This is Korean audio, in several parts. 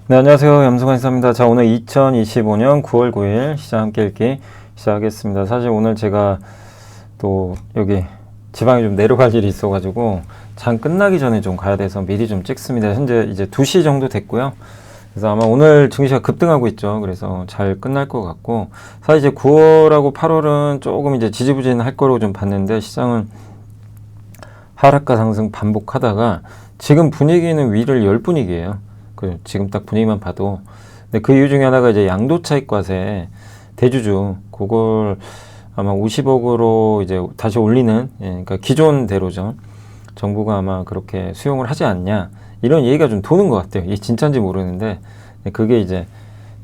네, 안녕하세요. 염승환 인사입니다. 자, 오늘 2025년 9월 9일 시장 함께 읽기 시작하겠습니다. 사실 오늘 제가 또 여기 지방에 좀 내려갈 일이 있어가지고 장 끝나기 전에 좀 가야 돼서 미리 좀 찍습니다. 현재 이제 2시 정도 됐고요. 그래서 아마 오늘 증시가 급등하고 있죠. 그래서 잘 끝날 것 같고, 사실 이제 9월하고 8월은 조금 이제 지지부진할 거라고 좀 봤는데, 시장은 하락과 상승 반복하다가 지금 분위기는 위를 열 분위기예요. 지금 딱 분위기만 봐도. 근데 그 이유 중에 하나가 이제 양도차익과세 대주주, 그걸 아마 50억으로 이제 다시 올리는, 그러니까 기존대로죠. 정부가 아마 그렇게 수용을 하지 않냐, 이런 얘기가 좀 도는 것 같아요. 이게 진짜인지 모르는데, 그게 이제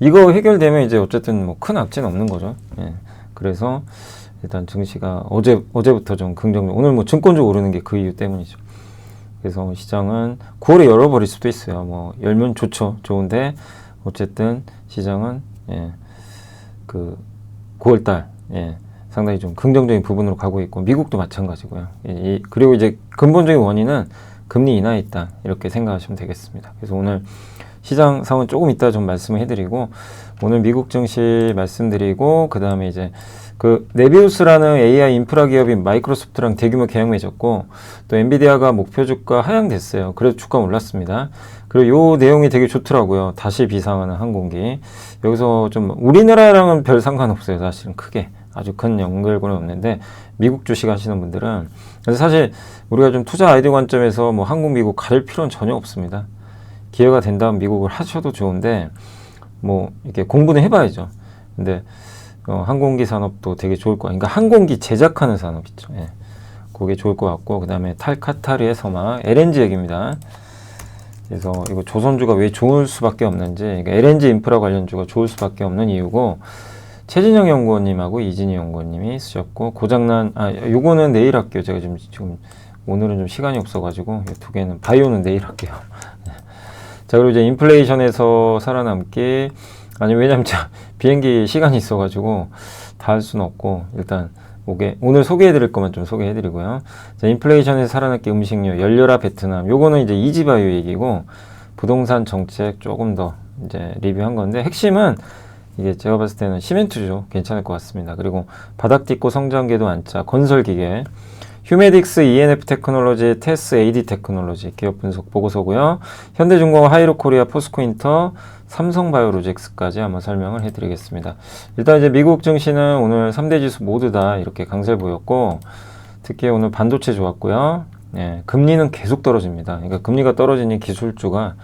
이거 해결되면 이제 어쨌든 뭐 큰 악재는 없는 거죠. 그래서 일단 증시가 어제부터 좀 긍정적, 오늘 뭐 증권주 오르는 게 그 이유 때문이죠. 그래서 시장은 9월에 열어버릴 수도 있어요. 뭐 열면 좋죠. 좋은데 어쨌든 시장은 그 9월달 상당히 좀 긍정적인 부분으로 가고 있고, 미국도 마찬가지고요. 그리고 이제 근본적인 원인은 금리 인하에 있다, 이렇게 생각하시면 되겠습니다. 그래서 오늘 시장 상황은 조금 이따 좀 말씀을 해드리고, 오늘 미국 증시 말씀드리고, 그 다음에 이제 그 네비우스라는 AI 인프라 기업인 마이크로소프트랑 대규모 계약 맺었고, 또 엔비디아가 목표 주가 하향됐어요. 그래도 주가 올랐습니다. 그리고 요 내용이 되게 좋더라고요. 다시 비상하는 항공기. 여기서 좀 우리나라랑은 별 상관없어요. 사실은 크게 아주 큰 연결고는 없는데, 미국 주식 하시는 분들은, 그래서 사실 우리가 좀 투자 아이디어 관점에서 뭐 한국 미국 가릴 필요는 전혀 없습니다. 기회가 된다면 미국을 하셔도 좋은데, 뭐 이렇게 공부는 해봐야죠. 근데 항공기 산업도 되게 좋을 거야. 그러니까 항공기 제작하는 산업 있죠. 그게 좋을 것 같고, 그 다음에 카타르의 서막 LNG 얘기입니다. 그래서 이거 조선주가 왜 좋을 수밖에 없는지, 그러니까 LNG 인프라 관련주가 좋을 수밖에 없는 이유고, 최진영 연구원님하고 이진희 연구원님이 쓰셨고, 고장난, 요거는 내일 할게요. 제가 지금 오늘은 좀 시간이 없어가지고, 이 두 개는, 바이오는 내일 할게요. 자, 그리고 이제 인플레이션에서 살아남기, 왜냐면 비행기 시간이 있어가지고 다 할 수는 없고, 일단 오늘 소개해드릴 거만 좀 소개해드리고요. 자, 인플레이션에서 살아남기 음식료, 연료라 베트남, 요거는 이제 이지바이오 얘기고, 부동산 정책 조금 더 이제 리뷰한 건데, 핵심은 이게 제가 봤을 때는 시멘트죠. 괜찮을 것 같습니다. 그리고 바닥 딛고 성장궤도 안짜, 건설기계, 휴메딕스, ENF 테크놀로지, 테스 AD 테크놀로지 기업 분석 보고서고요. 현대중공업, 하이로코리아, 포스코인터, 삼성바이오로직스까지 한번 설명을 해드리겠습니다. 일단 이제 미국 증시는 오늘 3대 지수 모두 다 이렇게 강세 보였고, 특히 오늘 반도체 좋았고요. 금리는 계속 떨어집니다. 그러니까 금리가 떨어지니 기술주가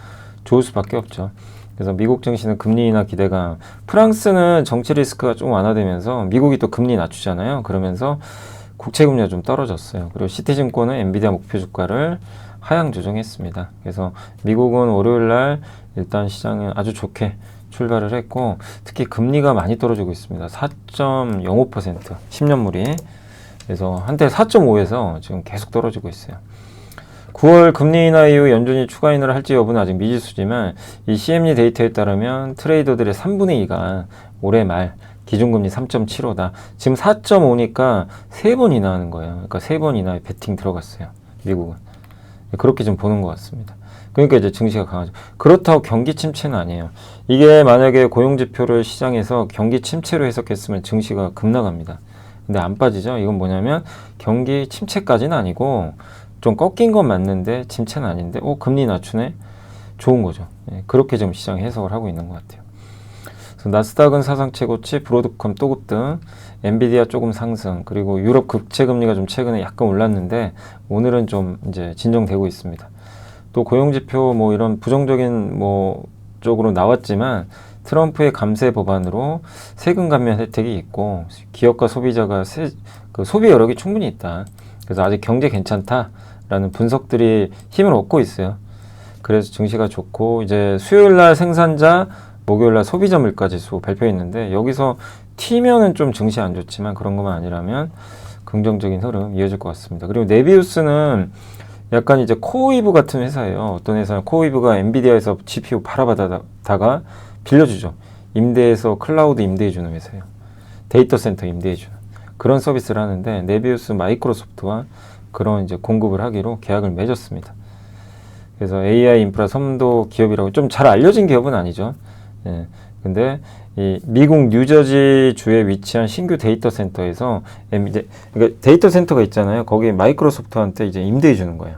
좋을 수밖에 없죠. 그래서 미국 증시는 금리 인하 기대감, 프랑스는 정치 리스크가 좀 완화되면서 미국이 또 금리 낮추잖아요. 그러면서 국채 금리가 좀 떨어졌어요. 그리고 시티증권은 엔비디아 목표 주가를 하향 조정했습니다. 그래서 미국은 월요일 날 일단 시장은 아주 좋게 출발을 했고, 특히 금리가 많이 떨어지고 있습니다. 4.05% 10년물이. 그래서 한때 4.5에서 지금 계속 떨어지고 있어요. 9월 금리 인하 이후 연준이 추가 인하를 할지 여부는 아직 미지수지만, 이 CME 데이터에 따르면 트레이더들의 3분의 2가 올해 말 기준금리 3.75다. 지금 4.5니까 3번 인하하는 거예요. 그러니까 3번 인하에 베팅 들어갔어요. 미국은. 그렇게 좀 보는 것 같습니다. 그러니까 이제 증시가 강하죠. 그렇다고 경기 침체는 아니에요. 이게 만약에 고용지표를 시장에서 경기 침체로 해석했으면 증시가 급락합니다. 근데 안 빠지죠. 이건 뭐냐면 경기 침체까지는 아니고, 좀 꺾인 건 맞는데 침체는 아닌데, 금리 낮추네? 좋은 거죠. 그렇게 좀 시장 해석을 하고 있는 것 같아요. 그래서 나스닥은 사상 최고치, 브로드컴 또 급등, 엔비디아 조금 상승, 그리고 유럽 국채 금리가 좀 최근에 약간 올랐는데 오늘은 좀 이제 진정되고 있습니다. 또 고용지표 뭐 이런 부정적인 뭐 쪽으로 나왔지만, 트럼프의 감세 법안으로 세금 감면 혜택이 있고, 기업과 소비자가 소비 여력이 충분히 있다. 그래서 아직 경제 괜찮다라는 분석들이 힘을 얻고 있어요. 그래서 증시가 좋고, 이제 수요일날 생산자, 목요일날 소비자 물가지수 발표했는데, 여기서 튀면은 좀 증시 안 좋지만 그런 것만 아니라면 긍정적인 흐름 이어질 것 같습니다. 그리고 네비우스는 약간 이제 코어웨이브 같은 회사예요. 어떤 회사는 코어웨이브가 엔비디아에서 GPU 팔아받다가 빌려주죠. 임대해서 클라우드 임대해주는 회사예요. 데이터 센터 임대해주는 그런 서비스를 하는데, 네비우스 마이크로소프트와 그런 이제 공급을 하기로 계약을 맺었습니다. 그래서 AI 인프라 선도 기업이라고 좀 잘 알려진 기업은 아니죠. 예. 근데 이 미국 뉴저지 주에 위치한 신규 데이터 센터에서 그러니까 데이터 센터가 있잖아요. 거기에 마이크로소프트한테 이제 임대해 주는 거예요.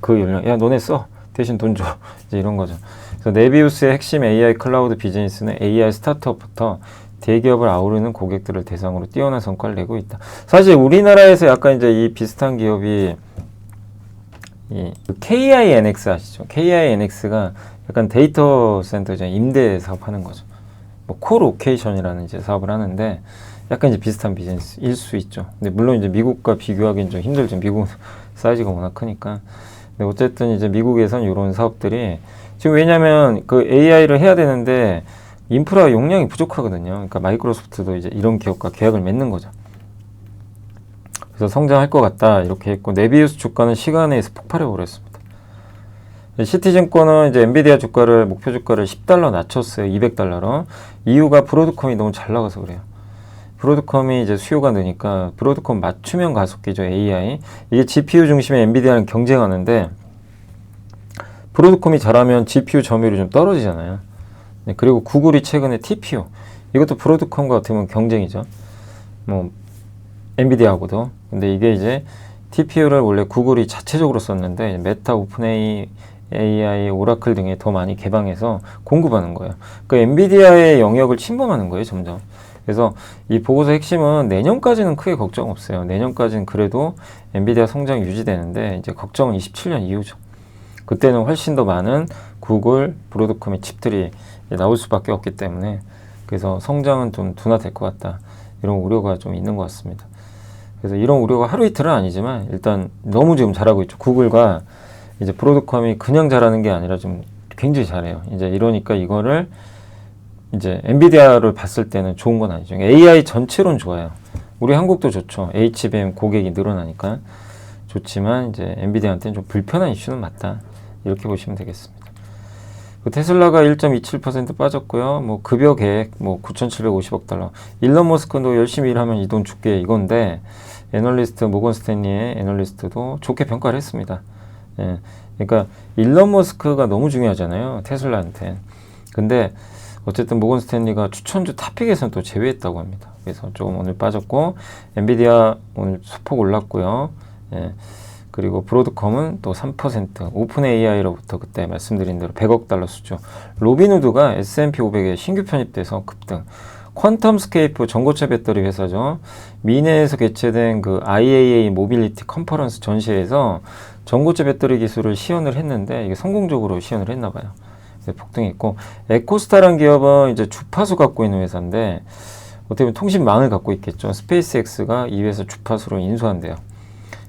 그 연령, 야 너네 써 대신 돈 줘. 이제 이런 거죠. 그래서 네비우스의 핵심 AI 클라우드 비즈니스는 AI 스타트업부터 대기업을 아우르는 고객들을 대상으로 뛰어난 성과를 내고 있다. 사실 우리나라에서 약간 이제 이 비슷한 기업이 이 KINX 아시죠? KINX가 약간 데이터 센터 이제 임대 사업하는 거죠. 뭐 코로케이션이라는 이제 사업을 하는데 약간 이제 비슷한 비즈니스일 수 있죠. 근데 물론 이제 미국과 비교하기는 좀 힘들죠. 미국은 사이즈가 워낙 크니까. 근데 어쨌든 이제 미국에선 이런 사업들이 지금 왜냐면 그 AI를 해야 되는데 인프라 용량이 부족하거든요. 그러니까 마이크로소프트도 이제 이런 기업과 계약을 맺는 거죠. 그래서 성장할 것 같다 이렇게 했고 네비우스 주가는 시간 내에서 폭발해 버렸습니다. 시티증권은 이제 엔비디아 주가를 목표 주가를 $10 낮췄어요. $200로. 이유가 브로드컴이 너무 잘 나가서 그래요. 브로드컴이 이제 수요가 느니까 브로드컴 맞춤형 가속기죠. AI. 이게 GPU 중심의 엔비디아랑 경쟁하는데 브로드컴이 잘하면 GPU 점유율이 좀 떨어지잖아요. 네, 그리고 구글이 최근에 TPU 이것도 브로드컴과 어떻게 보면 경쟁이죠. 뭐 엔비디아하고도. 근데 이게 이제 TPU를 원래 구글이 자체적으로 썼는데 메타, 오픈AI, AI, 오라클 등에 더 많이 개방해서 공급하는 거예요. 그러니까 엔비디아의 영역을 침범하는 거예요, 점점. 그래서 이 보고서 핵심은 내년까지는 크게 걱정 없어요. 내년까지는 그래도 엔비디아 성장이 유지되는데 이제 걱정은 27년 이후죠. 그때는 훨씬 더 많은 구글, 브로드컴의 칩들이 나올 수밖에 없기 때문에 그래서 성장은 좀 둔화될 것 같다. 이런 우려가 좀 있는 것 같습니다. 그래서 이런 우려가 하루 이틀은 아니지만 일단 너무 지금 잘하고 있죠. 구글과 이제 브로드컴이 그냥 잘하는 게 아니라 좀 굉장히 잘해요. 이제 이러니까 이거를 이제 엔비디아를 봤을 때는 좋은 건 아니죠. AI 전체로는 좋아요. 우리 한국도 좋죠. HBM 고객이 늘어나니까 좋지만 이제 엔비디아한테는 좀 불편한 이슈는 맞다. 이렇게 보시면 되겠습니다. 그 테슬라가 1.27% 빠졌고요. 뭐 급여 계획 뭐 9,750억 달러. 일론 머스크도 열심히 일하면 이 돈 줄게 이건데 애널리스트 모건 스탠리의 애널리스트도 좋게 평가를 했습니다. 예. 그러니까 일론 머스크가 너무 중요하잖아요. 테슬라한테. 근데 어쨌든 모건 스탠리가 추천주 탑픽에서는 또 제외했다고 합니다. 그래서 조금 오늘 빠졌고 엔비디아 오늘 소폭 올랐고요. 예. 그리고 브로드컴은 또 3%, 오픈 AI로부터 그때 말씀드린 대로 100억 달러 수주. 로빈후드가 S&P 500에 신규 편입돼서 급등. 퀀텀 스케이프 전고체 배터리 회사죠. 미네에서 개최된 그 IAA 모빌리티 컨퍼런스 전시회에서 전고체 배터리 기술을 시연을 했는데 이게 성공적으로 시연을 했나 봐요. 폭등했고 에코스타라는 기업은 이제 주파수 갖고 있는 회사인데 어떻게 보면 통신망을 갖고 있겠죠. 스페이스X가 이 회사 주파수로 인수한대요.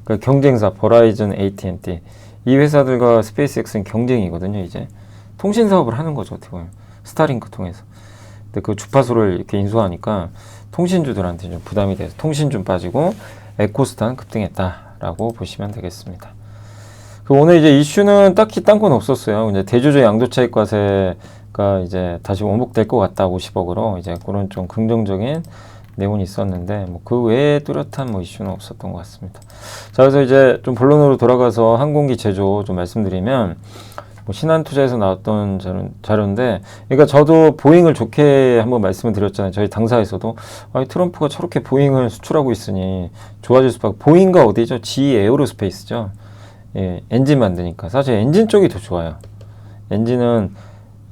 그러니까 경쟁사 버라이즌, AT&T 이 회사들과 스페이스X는 경쟁이거든요. 이제 통신 사업을 하는 거죠. 어떻게 보면 스타링크 통해서. 근데 그 주파수를 이렇게 인수하니까 통신주들한테 좀 부담이 돼서 통신 좀 빠지고 에코스타는 급등했다라고 보시면 되겠습니다. 오늘 이제 이슈는 딱히 딴 건 없었어요. 이제 대주주 양도차익 과세가 이제 다시 원복될 것 같다 50억으로 이제 그런 좀 긍정적인 내용이 있었는데 뭐 그 외에 뚜렷한 뭐 이슈는 없었던 것 같습니다. 자, 그래서 이제 좀 본론으로 돌아가서 항공기 제조 좀 말씀드리면 뭐 신한투자에서 나왔던 자료인데, 그러니까 저도 보잉을 좋게 한번 말씀을 드렸잖아요. 저희 당사에서도 아니, 트럼프가 저렇게 보잉을 수출하고 있으니 좋아질 수밖에. 보잉과 어디죠? GE 에어로스페이스죠. 예, 엔진 만드니까 사실 엔진 쪽이 더 좋아요. 엔진은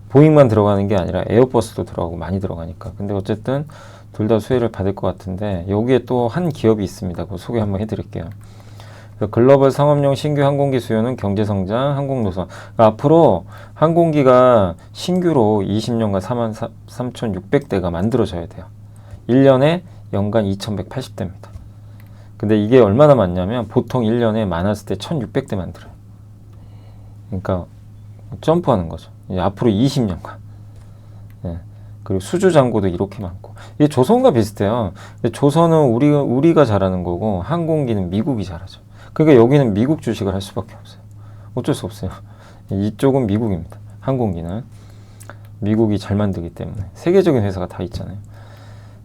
보잉만 들어가는 게 아니라 에어버스도 들어가고 많이 들어가니까. 근데 어쨌든 둘 다 수혜를 받을 것 같은데 여기에 또 한 기업이 있습니다. 그거 소개 한번 해드릴게요. 글로벌 상업용 신규 항공기 수요는 경제성장, 항공노선. 그러니까 앞으로 항공기가 신규로 20년간 43,600대가 만들어져야 돼요. 1년에 연간 2,180대입니다. 근데 이게 얼마나 많냐면 보통 1년에 많았을 때 1,600대 만들어요. 그러니까 점프하는 거죠. 이제 앞으로 20년간. 네. 그리고 수주 잔고도 이렇게 많고. 이게 조선과 비슷해요. 근데 조선은 우리가 잘하는 거고 항공기는 미국이 잘하죠. 그러니까 여기는 미국 주식을 할 수밖에 없어요. 어쩔 수 없어요. 이쪽은 미국입니다. 항공기는. 미국이 잘 만들기 때문에. 세계적인 회사가 다 있잖아요.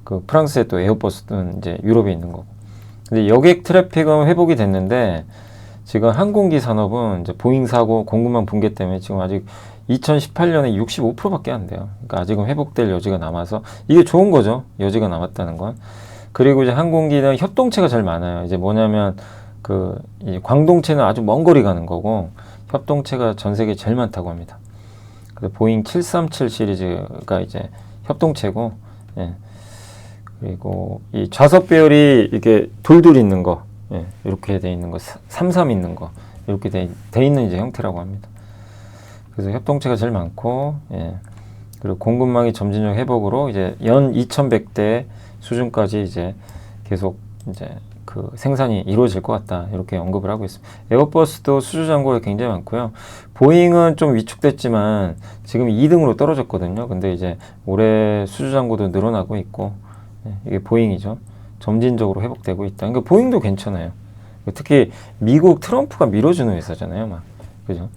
그 프랑스에 또 에어버스는 이제 유럽에 있는 거고. 근데 여객 트래픽은 회복이 됐는데 지금 항공기 산업은 이제 보잉 사고, 공급망 붕괴 때문에 지금 아직 2018년에 65%밖에 안 돼요. 그러니까 아직은 회복될 여지가 남아서 이게 좋은 거죠. 여지가 남았다는 건. 그리고 이제 항공기는 협동체가 제일 많아요. 이제 뭐냐면 이 광동체는 아주 먼 거리 가는 거고 협동체가 전 세계에 제일 많다고 합니다. 그래서 보잉 737 시리즈가 이제 협동체고, 예. 그리고 이 좌석 배열이 이렇게 돌돌 있는 거, 예. 이렇게 돼 있는 거, 33 있는 거, 이렇게 돼 있는 이제 형태라고 합니다. 그래서 협동체가 제일 많고, 예. 그리고 공급망이 점진적 회복으로 이제 연 2100대 수준까지 이제 계속 이제 그 생산이 이루어질 것 같다, 이렇게 언급을 하고 있습니다. 에어버스도 수주 잔고가 굉장히 많고요. 보잉은 좀 위축됐지만 지금 2등으로 떨어졌거든요. 근데 이제 올해 수주 잔고도 늘어나고 있고, 이게 보잉이죠. 점진적으로 회복되고 있다. 그러니까 보잉도 괜찮아요. 특히 미국 트럼프가 밀어주는 회사잖아요, 막. 그죠?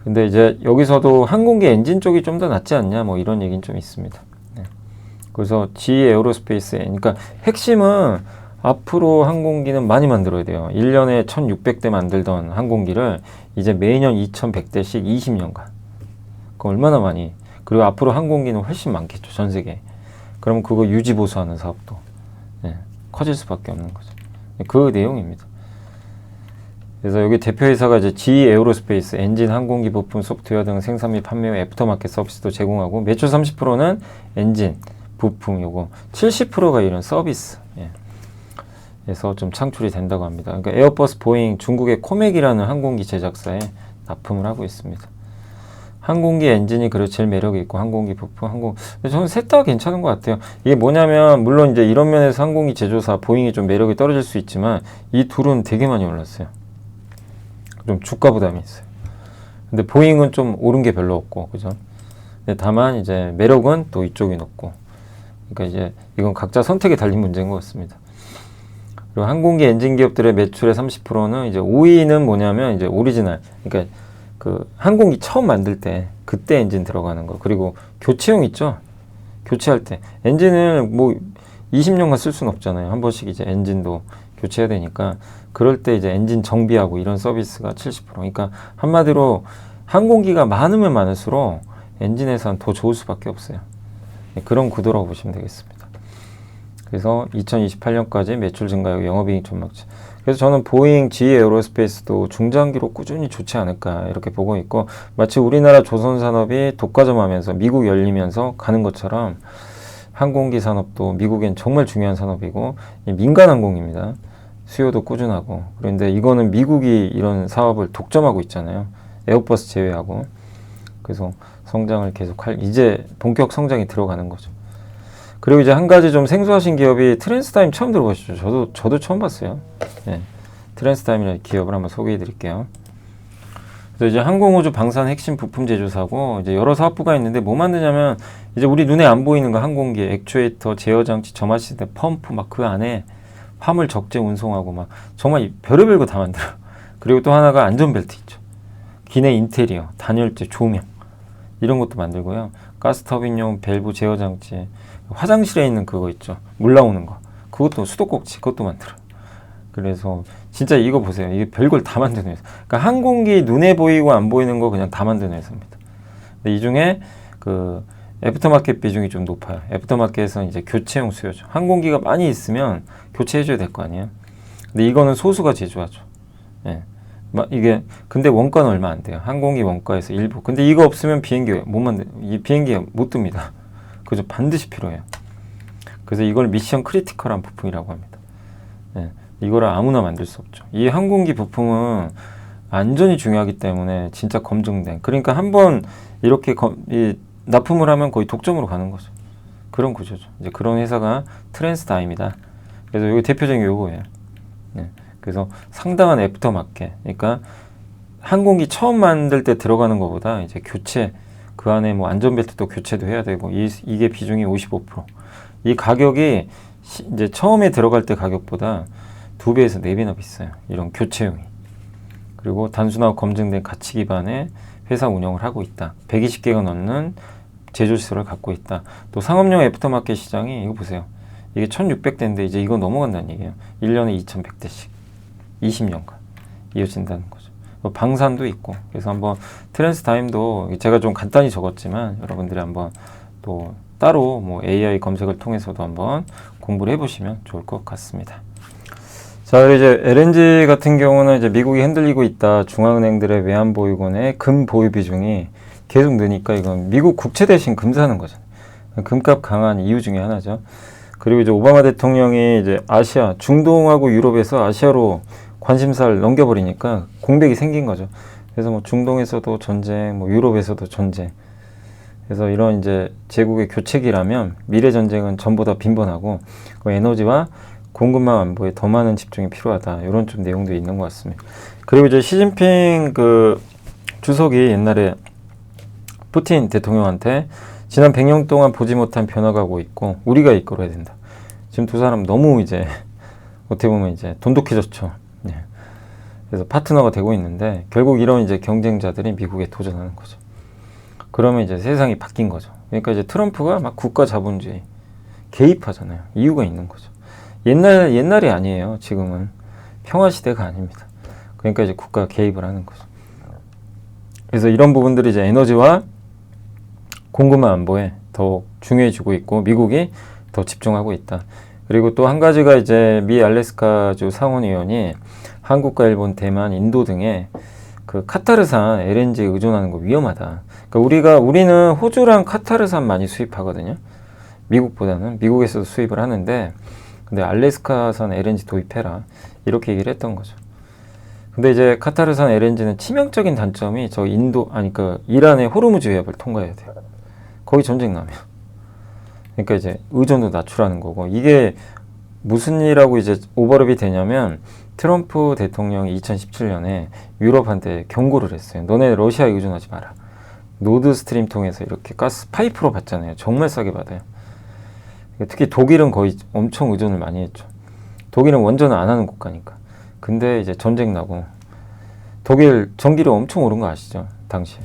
근데 이제 여기서도 항공기 엔진 쪽이 좀 더 낫지 않냐, 뭐 이런 얘기는 좀 있습니다. 네. 그래서 GE 에어로스페이스, 그러니까 핵심은 앞으로 항공기는 많이 만들어야 돼요. 1년에 1600대 만들던 항공기를 이제 매년 2100대씩 20년간. 그 얼마나 많이. 그리고 앞으로 항공기는 훨씬 많겠죠, 전 세계에. 그러면 그거 유지 보수하는 사업도, 네, 커질 수밖에 없는 거죠. 그 내용입니다. 그래서 여기 대표회사가 이제 GE 에어로스페이스, 엔진, 항공기 부품, 소프트웨어 등 생산 및 판매 후 애프터마켓 서비스도 제공하고, 매출 30%는 엔진, 부품, 요거 70%가 이런 서비스, 예. 에서 좀 창출이 된다고 합니다. 그러니까 에어버스, 보잉, 중국의 코맥이라는 항공기 제작사에 납품을 하고 있습니다. 항공기 엔진이 그래도 제일 매력이 있고, 항공기 부품, 저는 셋 다 괜찮은 것 같아요. 이게 뭐냐면, 물론 이제 이런 면에서 항공기 제조사 보잉이 좀 매력이 떨어질 수 있지만, 이 둘은 되게 많이 올랐어요. 좀 주가 부담이 있어요. 근데 보잉은 좀 오른 게 별로 없고, 그죠? 근데 다만 이제 매력은 또 이쪽이 높고, 그러니까 이제 이건 각자 선택에 달린 문제인 것 같습니다. 그리고 항공기 엔진 기업들의 매출의 30%는 이제 5위는 뭐냐면 이제 오리지널, 그러니까 그 항공기 처음 만들 때 그때 엔진 들어가는 거, 그리고 교체용 있죠. 교체할 때 엔진을 뭐 20년간 쓸 수는 없잖아요. 한 번씩 이제 엔진도 교체해야 되니까, 그럴 때 이제 엔진 정비하고 이런 서비스가 70%. 그러니까 한마디로 항공기가 많으면 많을수록 엔진 회사는 더 좋을 수밖에 없어요. 그런 구도라고 보시면 되겠습니다. 그래서 2028년까지 매출 증가하고 영업이익 전망치. 그래서 저는 보잉, GE 에어로스페이스도 중장기로 꾸준히 좋지 않을까 이렇게 보고 있고, 마치 우리나라 조선산업이 독과점하면서 미국 열리면서 가는 것처럼 항공기 산업도 미국엔 정말 중요한 산업이고, 민간 항공입니다. 수요도 꾸준하고. 그런데 이거는 미국이 이런 사업을 독점하고 있잖아요. 에어버스 제외하고. 그래서 성장을 계속할, 이제 본격 성장이 들어가는 거죠. 그리고 이제 한 가지 좀 생소하신 기업이 트랜스타임 처음 들어보시죠? 저도 처음 봤어요. 네. 트랜스타임이라는 기업을 한번 소개해 드릴게요. 그래서 이제 항공우주 방산 핵심 부품 제조사고, 이제 여러 사업부가 있는데 뭐 만드냐면, 이제 우리 눈에 안 보이는 거, 항공기, 액추에이터, 제어장치, 점화 시스템, 펌프, 막 그 안에 화물 적재 운송하고 막 정말 별의별 거 다 만들어. 그리고 또 하나가 안전벨트 있죠. 기내 인테리어, 단열재, 조명, 이런 것도 만들고요. 가스터빈용 밸브 제어장치, 화장실에 있는 그거 있죠. 물 나오는 거. 그것도 수도꼭지, 그것도 만들어. 그래서 진짜 이거 보세요. 이게 별걸 다 만드는 회사. 그러니까 항공기 눈에 보이고 안 보이는 거 그냥 다 만드는 회사입니다. 근데 이 중에 그 애프터마켓 비중이 좀 높아요. 애프터마켓은 이제 교체용 수요죠. 항공기가 많이 있으면 교체해줘야 될 거 아니에요. 근데 이거는 소수가 제조하죠. 예. 이게 근데 원가는 얼마 안 돼요. 항공기 원가에서 일부. 근데 이거 없으면 이 비행기가 못 뜹니다. 그죠? 반드시 필요해요. 그래서 이걸 미션 크리티컬한 부품이라고 합니다. 예. 이거를 아무나 만들 수 없죠. 이 항공기 부품은 안전이 중요하기 때문에 진짜 검증된. 그러니까 한번 이렇게 납품을 하면 거의 독점으로 가는 거죠. 그런 구조죠. 이제 그런 회사가 트랜스타임이다. 그래서 여기 대표적인 요거예요. 네. 그래서 상당한 애프터마켓. 그러니까 항공기 처음 만들 때 들어가는 것보다 이제 교체, 그 안에 뭐 안전벨트도 교체도 해야 되고, 이게 비중이 55%. 이 가격이 이제 처음에 들어갈 때 가격보다 2배에서 4배나 비싸요. 이런 교체용이. 그리고 단순하고 검증된 가치 기반의 회사 운영을 하고 있다. 120개가 넘는 제조시설을 갖고 있다. 또 상업용 애프터마켓 시장이, 이거 보세요. 이게 1600대인데 이제 이거 넘어간다는 얘기예요. 1년에 2100대씩. 20년간. 이어진다는 거죠. 방산도 있고, 그래서 한번 트랜스 타임도 제가 좀 간단히 적었지만 여러분들이 한번 또 따로 뭐 AI 검색을 통해서도 한번 공부를 해보시면 좋을 것 같습니다. 자, 그리고 이제 LNG 같은 경우는 이제 미국이 흔들리고 있다. 중앙은행들의 외환보유고의 금 보유 비중이 계속 느니까 이건 미국 국채 대신 금 사는 거잖아요. 금값 강한 이유 중에 하나죠. 그리고 이제 오바마 대통령이 이제 아시아, 중동하고 유럽에서 아시아로 관심사를 넘겨버리니까 공백이 생긴 거죠. 그래서 뭐 중동에서도 전쟁, 뭐 유럽에서도 전쟁. 그래서 이런 이제 제국의 교체기라면 미래 전쟁은 전보다 빈번하고 그 에너지와 공급망 안보에 더 많은 집중이 필요하다. 이런 좀 내용도 있는 것 같습니다. 그리고 이제 시진핑 그 주석이 옛날에 푸틴 대통령한테 지난 100년 동안 보지 못한 변화가 오고 있고 우리가 이끌어야 된다. 지금 두 사람 너무 이제 어떻게 보면 이제 돈독해졌죠. 네. 그래서 파트너가 되고 있는데 결국 이런 이제 경쟁자들이 미국에 도전하는 거죠. 그러면 이제 세상이 바뀐 거죠. 그러니까 이제 트럼프가 막 국가 자본주의 개입하잖아요. 이유가 있는 거죠. 옛날이 아니에요. 지금은 평화 시대가 아닙니다. 그러니까 이제 국가 개입을 하는 거죠. 그래서 이런 부분들이 이제 에너지와 공급망 안보에 더 중요해지고 있고 미국이 더 집중하고 있다. 그리고 또 한 가지가 이제 미 알래스카주 상원의원이 한국과 일본, 대만, 인도 등의 그 카타르산 LNG에 의존하는 거 위험하다. 그러니까 우리는 호주랑 카타르산 많이 수입하거든요. 미국보다는 미국에서도 수입을 하는데 근데 알래스카산 LNG 도입해라 이렇게 얘기를 했던 거죠. 근데 이제 카타르산 LNG는 치명적인 단점이 그 이란의 호르무즈 해협을 통과해야 돼요. 거기 전쟁 나면. 그러니까 이제 의존도 낮추라는 거고 이게 무슨 일하고 이제 오버랩이 되냐면 트럼프 대통령이 2017년에 유럽한테 경고를 했어요. 너네 러시아에 의존하지 마라. 노드스트림 통해서 이렇게 가스 파이프로 받잖아요. 정말 싸게 받아요. 특히 독일은 거의 엄청 의존을 많이 했죠. 독일은 원전을 안 하는 국가니까. 근데 이제 전쟁 나고 독일 전기료 엄청 오른 거 아시죠? 당시에.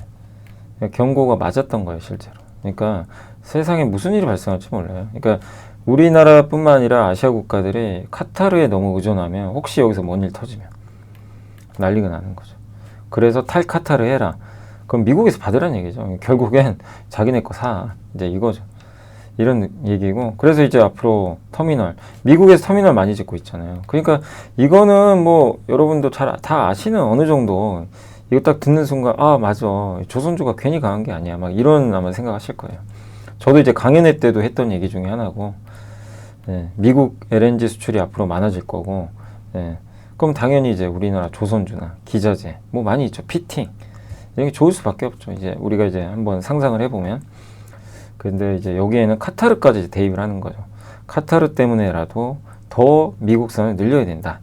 경고가 맞았던 거예요, 실제로. 그러니까 세상에 무슨 일이 발생할지 몰라요. 그러니까 우리나라뿐만 아니라 아시아 국가들이 카타르에 너무 의존하면 혹시 여기서 뭔 일 터지면 난리가 나는 거죠. 그래서 탈카타르 해라. 그럼 미국에서 받으라는 얘기죠. 결국엔 자기네 거 사. 이제 이거죠. 이런 얘기고 그래서 이제 앞으로 터미널 미국에서 터미널 많이 짓고 있잖아요. 그러니까 이거는 뭐 여러분도 다 아시는 어느 정도 이거 딱 듣는 순간 아 맞아 조선주가 괜히 강한 게 아니야 막 이런 아마 생각하실 거예요. 저도 이제 강연회 때도 했던 얘기 중에 하나고 네, 미국 LNG 수출이 앞으로 많아질 거고 네, 그럼 당연히 이제 우리나라 조선주나 기자재 뭐 많이 있죠. 피팅 이런 게 좋을 수밖에 없죠. 이제 우리가 이제 한번 상상을 해보면 근데 이제 여기에는 카타르까지 대입을 하는 거죠. 카타르 때문에라도 더 미국산을 늘려야 된다.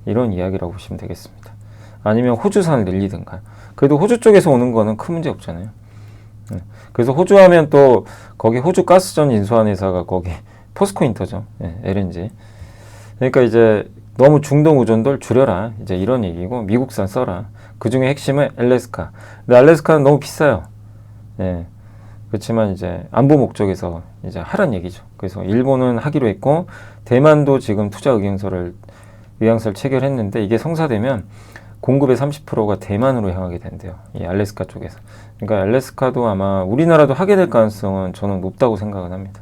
이런 이야기라고 보시면 되겠습니다. 아니면 호주산을 늘리든가. 그래도 호주 쪽에서 오는 거는 큰 문제 없잖아요. 그래서 호주 하면 또 거기 호주 가스전 인수하는 회사가 거기 포스코 인터죠. LNG. 그러니까 이제 너무 중동 의존도를 줄여라. 이제 이런 얘기고 미국산 써라. 그 중에 핵심은 알래스카. 근데 알래스카는 너무 비싸요. 예. 그렇지만 이제 안보 목적에서 이제 하란 얘기죠. 그래서 일본은 하기로 했고 대만도 지금 투자 의향서를 체결했는데 이게 성사되면 공급의 30%가 대만으로 향하게 된대요. 이 알래스카 쪽에서. 그러니까 알래스카도 아마 우리나라도 하게 될 가능성은 저는 높다고 생각을 합니다.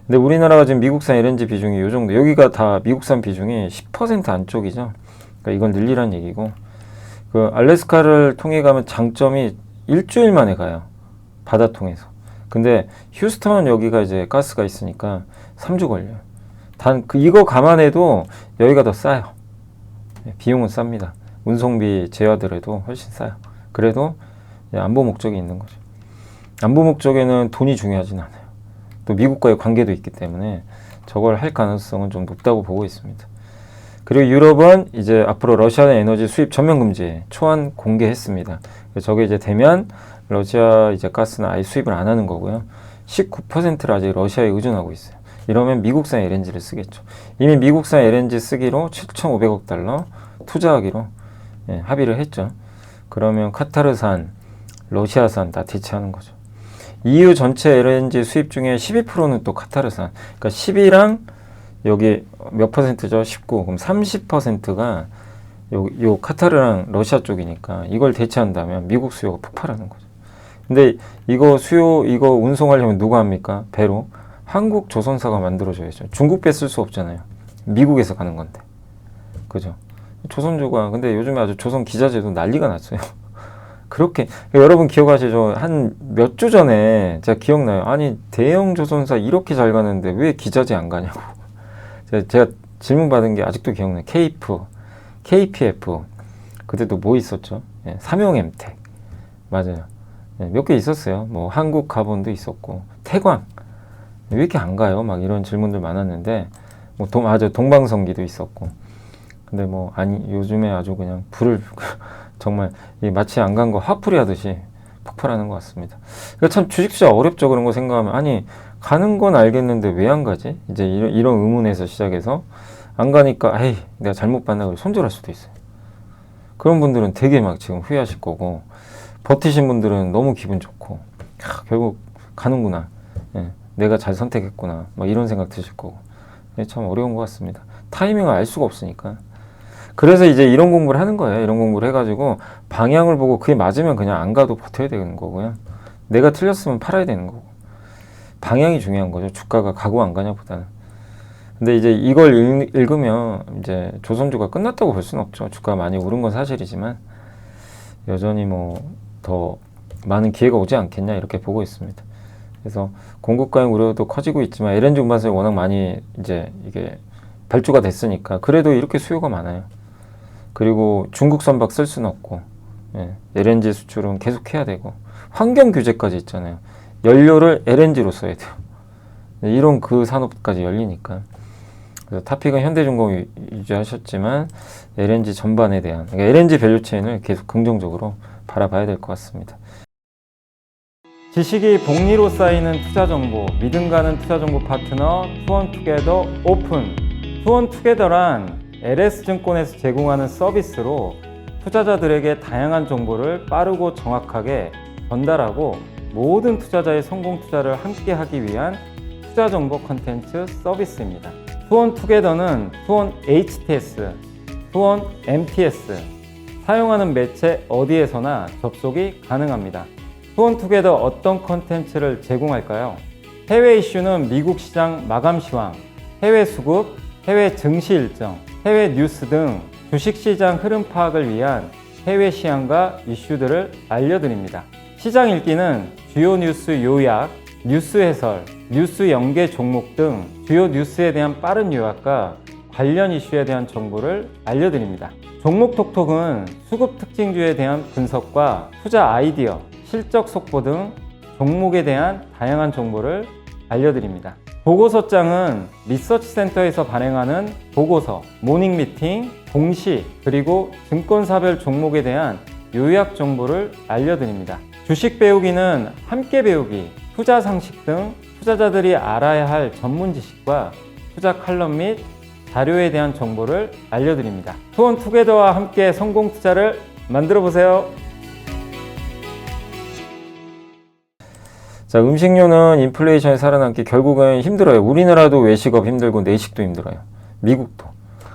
근데 우리나라가 지금 미국산 LNG 비중이 요 정도, 여기가 다 미국산 비중이 10% 안쪽이죠. 그러니까 이건 늘리란 얘기고 그 알래스카를 통해 가면 장점이 일주일 만에 가요. 바다 통해서. 근데 휴스턴 여기가 이제 가스가 있으니까 3주 걸려요. 이거 감안해도 여기가 더 싸요. 비용은 쌉니다. 운송비 제외하더라도 훨씬 싸요. 그래도 안보 목적이 있는 거죠. 안보 목적에는 돈이 중요하진 않아요. 또 미국과의 관계도 있기 때문에 저걸 할 가능성은 좀 높다고 보고 있습니다. 그리고 유럽은 이제 앞으로 러시아 에너지 수입 전면 금지 초안 공개했습니다. 저게 이제 되면 러시아 이제 가스는 아예 수입을 안 하는 거고요. 19%를 아직 러시아에 의존하고 있어요. 이러면 미국산 LNG를 쓰겠죠. 이미 미국산 LNG 쓰기로 7,500억 달러 투자하기로 합의를 했죠. 그러면 카타르산, 러시아산 다 대체하는 거죠. EU 전체 LNG 수입 중에 12%는 또 카타르산. 그러니까 10이랑 여기 몇 퍼센트죠? 19. 그럼 30%가 요 카타르랑 러시아 쪽이니까 이걸 대체한다면 미국 수요가 폭발하는 거죠. 근데 이거 이거 운송하려면 누가 합니까? 배로. 한국 조선사가 만들어줘야죠. 중국 배 쓸 수 없잖아요. 미국에서 가는 건데. 그죠? 조선조가, 근데 요즘에 아주 조선 기자재도 난리가 났어요. 그렇게, 여러분 기억하시죠? 한 몇 주 전에 제가 기억나요. 아니, 대형 조선사 이렇게 잘 가는데 왜 기자재 안 가냐고. 제가 질문 받은 게 아직도 기억나요. KPF. 그때도 뭐 있었죠? 예, 삼용엠텍. 맞아요. 예, 몇 개 있었어요. 뭐, 한국가본도 있었고, 태광. 왜 이렇게 안 가요? 막 이런 질문들 많았는데, 뭐, 맞아, 동방성기도 있었고. 근데 뭐, 아니, 요즘에 아주 그냥 불을, 정말, 마치 안 간 거 화풀이 하듯이 폭발하는 것 같습니다. 그러니까 참 주식 투자 어렵죠. 그런 거 생각하면. 아니, 가는 건 알겠는데 왜 안 가지? 이제 이런 의문에서 시작해서, 안 가니까, 에이, 내가 잘못 봤나, 그래 손절할 수도 있어요. 그런 분들은 되게 막 지금 후회하실 거고, 버티신 분들은 너무 기분 좋고, 결국 가는구나. 예, 내가 잘 선택했구나. 막 이런 생각 드실 거고. 예, 참 어려운 것 같습니다. 타이밍을 알 수가 없으니까. 그래서 이제 이런 공부를 하는 거예요. 이런 공부를 해가지고 방향을 보고 그게 맞으면 그냥 안 가도 버텨야 되는 거고요. 내가 틀렸으면 팔아야 되는 거고. 방향이 중요한 거죠. 주가가 가고 안 가냐보다는. 근데 이제 이걸 읽으면 이제 조선주가 끝났다고 볼 수는 없죠. 주가가 많이 오른 건 사실이지만 여전히 뭐 더 많은 기회가 오지 않겠냐 이렇게 보고 있습니다. 그래서 공급과의 우려도 커지고 있지만 LNG 운반선이 워낙 많이 이제 이게 발주가 됐으니까 그래도 이렇게 수요가 많아요. 그리고 중국 선박 쓸 수는 없고, 예, LNG 수출은 계속 해야 되고 환경 규제까지 있잖아요. 연료를 LNG로 써야 돼요. 이런 그 산업까지 열리니까. 그래서 타픽은 현대중공업 유지하셨지만 LNG 전반에 대한, 그러니까 LNG 밸류체인을 계속 긍정적으로 바라봐야 될 것 같습니다. 지식이 복리로 쌓이는 투자 정보, 믿음 가는 투자 정보 파트너 투원투게더 오픈. 투원투게더란 LS증권에서 제공하는 서비스로 투자자들에게 다양한 정보를 빠르고 정확하게 전달하고 모든 투자자의 성공 투자를 함께 하기 위한 투자 정보 컨텐츠 서비스입니다. 투원투게더는 투원 HTS, 투원 MTS, 사용하는 매체 어디에서나 접속이 가능합니다. 투원투게더 어떤 컨텐츠를 제공할까요? 해외 이슈는 미국 시장 마감 시황, 해외 수급, 해외 증시 일정, 해외 뉴스 등 주식시장 흐름 파악을 위한 해외 시황과 이슈들을 알려드립니다. 시장 읽기는 주요 뉴스 요약, 뉴스 해설, 뉴스 연계 종목 등 주요 뉴스에 대한 빠른 요약과 관련 이슈에 대한 정보를 알려드립니다. 종목 톡톡은 수급 특징주에 대한 분석과 투자 아이디어, 실적 속보 등 종목에 대한 다양한 정보를 알려드립니다. 보고서장은 리서치센터에서 발행하는 보고서, 모닝미팅, 공시, 그리고 증권사별 종목에 대한 요약 정보를 알려드립니다. 주식 배우기는 함께 배우기, 투자 상식 등 투자자들이 알아야 할 전문 지식과 투자 칼럼 및 자료에 대한 정보를 알려드립니다. 투원투게더와 함께 성공 투자를 만들어 보세요. 자, 음식료는 인플레이션에 살아남기 결국은 힘들어요. 우리나라도 외식업 힘들고 내식도 힘들어요. 미국도.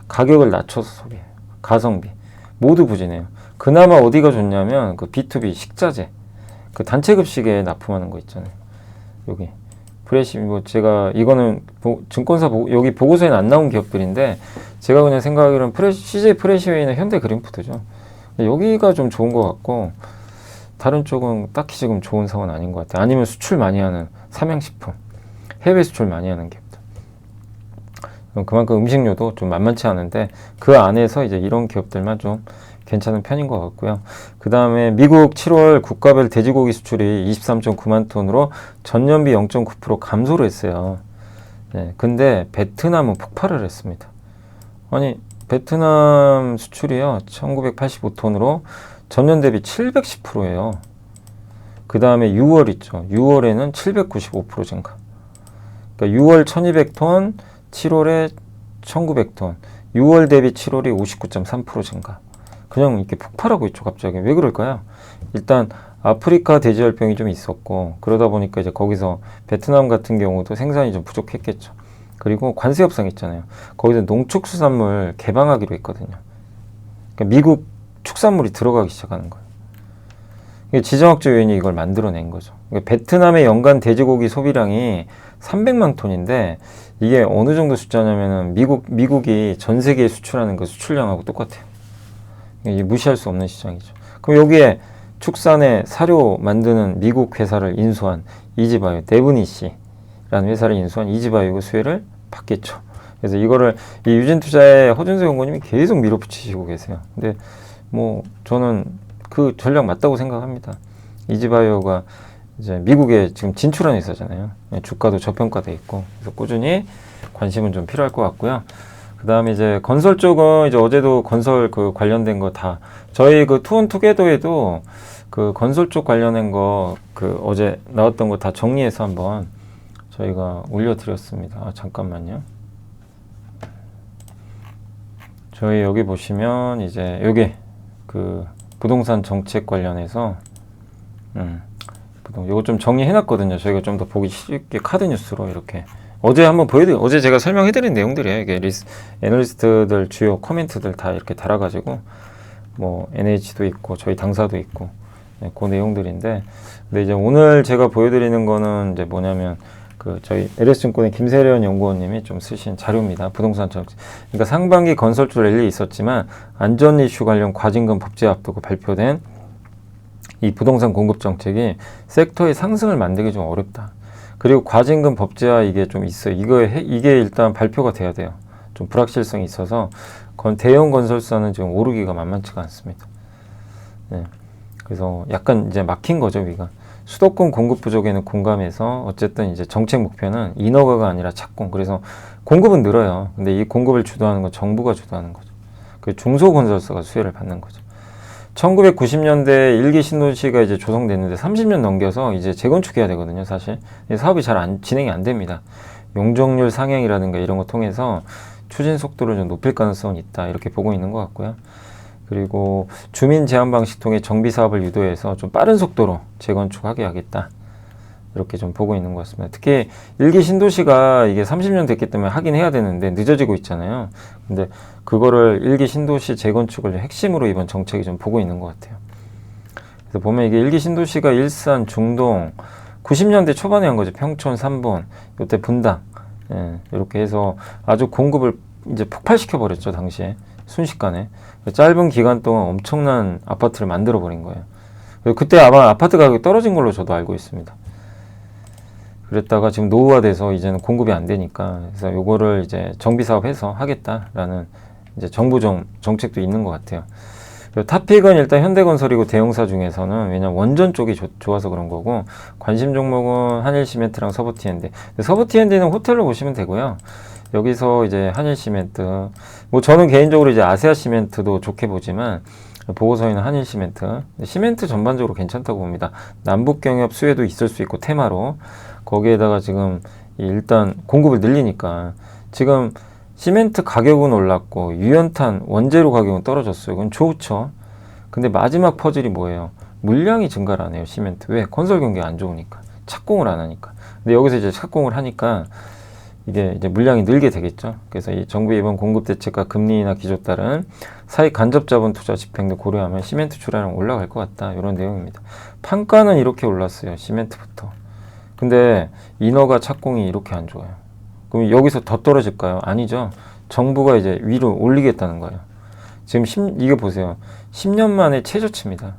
가격을 낮춰서 소비해요. 가성비. 모두 부진해요. 그나마 어디가 좋냐면 그 B2B 식자재. 그 단체급식에 납품하는 거 있잖아요. 여기. 프레시, 뭐 제가 이거는 증권사 여기 보고서에는 안 나온 기업들인데 제가 그냥 생각하기로는 CJ 프레시웨이나 현대 그린푸드죠. 여기가 좀 좋은 것 같고 다른 쪽은 딱히 지금 좋은 상황은 아닌 것 같아요. 아니면 수출 많이 하는 삼양식품, 해외 수출 많이 하는 기업들. 그만큼 음식료도 좀 만만치 않은데 그 안에서 이제 이런 기업들만 좀 괜찮은 편인 것 같고요. 그 다음에 미국 7월 국가별 돼지고기 수출이 23.9만 톤으로 전년비 0.9% 감소를 했어요. 네, 근데 베트남은 폭발을 했습니다. 아니, 베트남 수출이요, 1985톤으로 전년 대비 710%예요. 그 다음에 6월 있죠. 6월에는 795% 증가. 그러니까 6월 1200톤, 7월에 1900톤. 6월 대비 7월이 59.3% 증가. 그냥 이렇게 폭발하고 있죠, 갑자기. 왜 그럴까요? 일단 아프리카 돼지열병이 좀 있었고 그러다 보니까 이제 거기서 베트남 같은 경우도 생산이 좀 부족했겠죠. 그리고 관세 협상 있잖아요. 거기서 농축수산물 개방하기로 했거든요. 그러니까 그러니까 미국 축산물이 들어가기 시작하는 거예요. 지정학적 요인이 이걸 만들어낸 거죠. 그러니까 베트남의 연간 돼지고기 소비량이 300만 톤인데 이게 어느 정도 숫자냐면은 미국이 전 세계에 수출하는 그 수출량하고 똑같아요. 이게 무시할 수 없는 시장이죠. 그럼 여기에 축산의 사료 만드는 미국 회사를 인수한 이지바이오, 데브니시라는 회사를 인수한 이지바이오 수혜를 받겠죠. 그래서 이거를 이 유진투자의 허준석 연구님이 계속 밀어붙이시고 계세요. 근데 뭐 저는 그 전략 맞다고 생각합니다. 이지바이오가 이제 미국에 지금 진출한 회사잖아요. 주가도 저평가돼 있고 그래서 꾸준히 관심은 좀 필요할 것 같고요. 그 다음에 이제 건설 쪽은 이제 어제도 건설 그 관련된 거 다 저희 그 투원투게더에도 그 건설 쪽 관련된 거 그 어제 나왔던 거 다 정리해서 한번 저희가 올려드렸습니다. 아, 잠깐만요. 저희 여기 보시면 이제 여기 그 부동산 정책 관련해서 이거 좀 정리해놨거든요. 저희가 좀 더 보기 쉽게 카드 뉴스로 이렇게 어제 한번 어제 제가 설명해드린 내용들이에요. 이게 애널리스트들 주요 코멘트들 다 이렇게 달아가지고 뭐 NH도 있고 저희 당사도 있고 네, 그 내용들인데 근데 이제 오늘 제가 보여드리는 거는 이제 뭐냐면 그 저희 LS증권의 김세련 연구원님이 좀 쓰신 자료입니다. 부동산 정책. 그러니까 상반기 건설주 랠리 있었지만 안전 이슈 관련 과징금 법제 앞두고 발표된 이 부동산 공급 정책이 섹터의 상승을 만들기 좀 어렵다. 그리고 과징금 법제화 이게 좀 있어요. 이게 일단 발표가 돼야 돼요. 좀 불확실성이 있어서 대형 건설사는 지금 오르기가 만만치가 않습니다. 네. 그래서 약간 이제 막힌 거죠, 위가. 수도권 공급 부족에는 공감해서 어쨌든 이제 정책 목표는 인허가가 아니라 착공. 그래서 공급은 늘어요. 근데 이 공급을 주도하는 건 정부가 주도하는 거죠. 그 중소건설사가 수혜를 받는 거죠. 1990년대 일기 신도시가 이제 조성됐는데 30년 넘겨서 이제 재건축해야 되거든요, 사실. 사업이 잘 진행이 안 됩니다. 용적률 상향이라든가 이런 거 통해서 추진 속도를 좀 높일 가능성은 있다. 이렇게 보고 있는 것 같고요. 그리고 주민 제한 방식 통해 정비 사업을 유도해서 좀 빠른 속도로 재건축하게 하겠다. 이렇게 좀 보고 있는 것 같습니다. 특히 일기 신도시가 이게 30년 됐기 때문에 하긴 해야 되는데 늦어지고 있잖아요. 근데 그거를 일기 신도시 재건축을 핵심으로 이번 정책이 좀 보고 있는 것 같아요. 그래서 보면 이게 일기 신도시가 일산, 중동 90년대 초반에 한 거죠. 평촌, 삼본, 이때 분당 이렇게 해서 아주 공급을 이제 폭발시켜 버렸죠, 당시에. 순식간에 짧은 기간 동안 엄청난 아파트를 만들어 버린 거예요. 그때 아마 아파트 가격이 떨어진 걸로 저도 알고 있습니다. 그랬다가 지금 노후화돼서 이제는 공급이 안 되니까 그래서 요거를 이제 정비 사업해서 하겠다라는 이제 정부 정책도 있는 것 같아요. 탑픽은 일단 현대건설이고 대형사 중에서는 왜냐면 원전 쪽이 좋아서 그런 거고 관심 종목은 한일시멘트랑 서부T&D. 서부T&D는 호텔로 보시면 되고요. 여기서 이제 한일시멘트, 뭐 저는 개인적으로 이제 아세아시멘트도 좋게 보지만 보고서에는 한일시멘트, 시멘트 전반적으로 괜찮다고 봅니다. 남북경협 수혜도 있을 수 있고 테마로 거기에다가 지금 일단 공급을 늘리니까 지금 시멘트 가격은 올랐고 유연탄 원재료 가격은 떨어졌어요. 그건 좋죠. 근데 마지막 퍼즐이 뭐예요? 물량이 증가를 안 해요. 시멘트. 왜? 건설 경기가 안 좋으니까. 착공을 안 하니까. 근데 여기서 이제 착공을 하니까 이게 이제 물량이 늘게 되겠죠. 그래서 이 정부의 이번 공급 대책과 금리나 기조 따른 사익 간접 자본 투자 집행도 고려하면 시멘트 출하량 올라갈 것 같다. 이런 내용입니다. 판가는 이렇게 올랐어요. 시멘트부터. 근데 인허가 착공이 이렇게 안 좋아요. 그럼 여기서 더 떨어질까요? 아니죠. 정부가 이제 위로 올리겠다는 거예요. 지금 이게 보세요. 10년 만에 최저치입니다.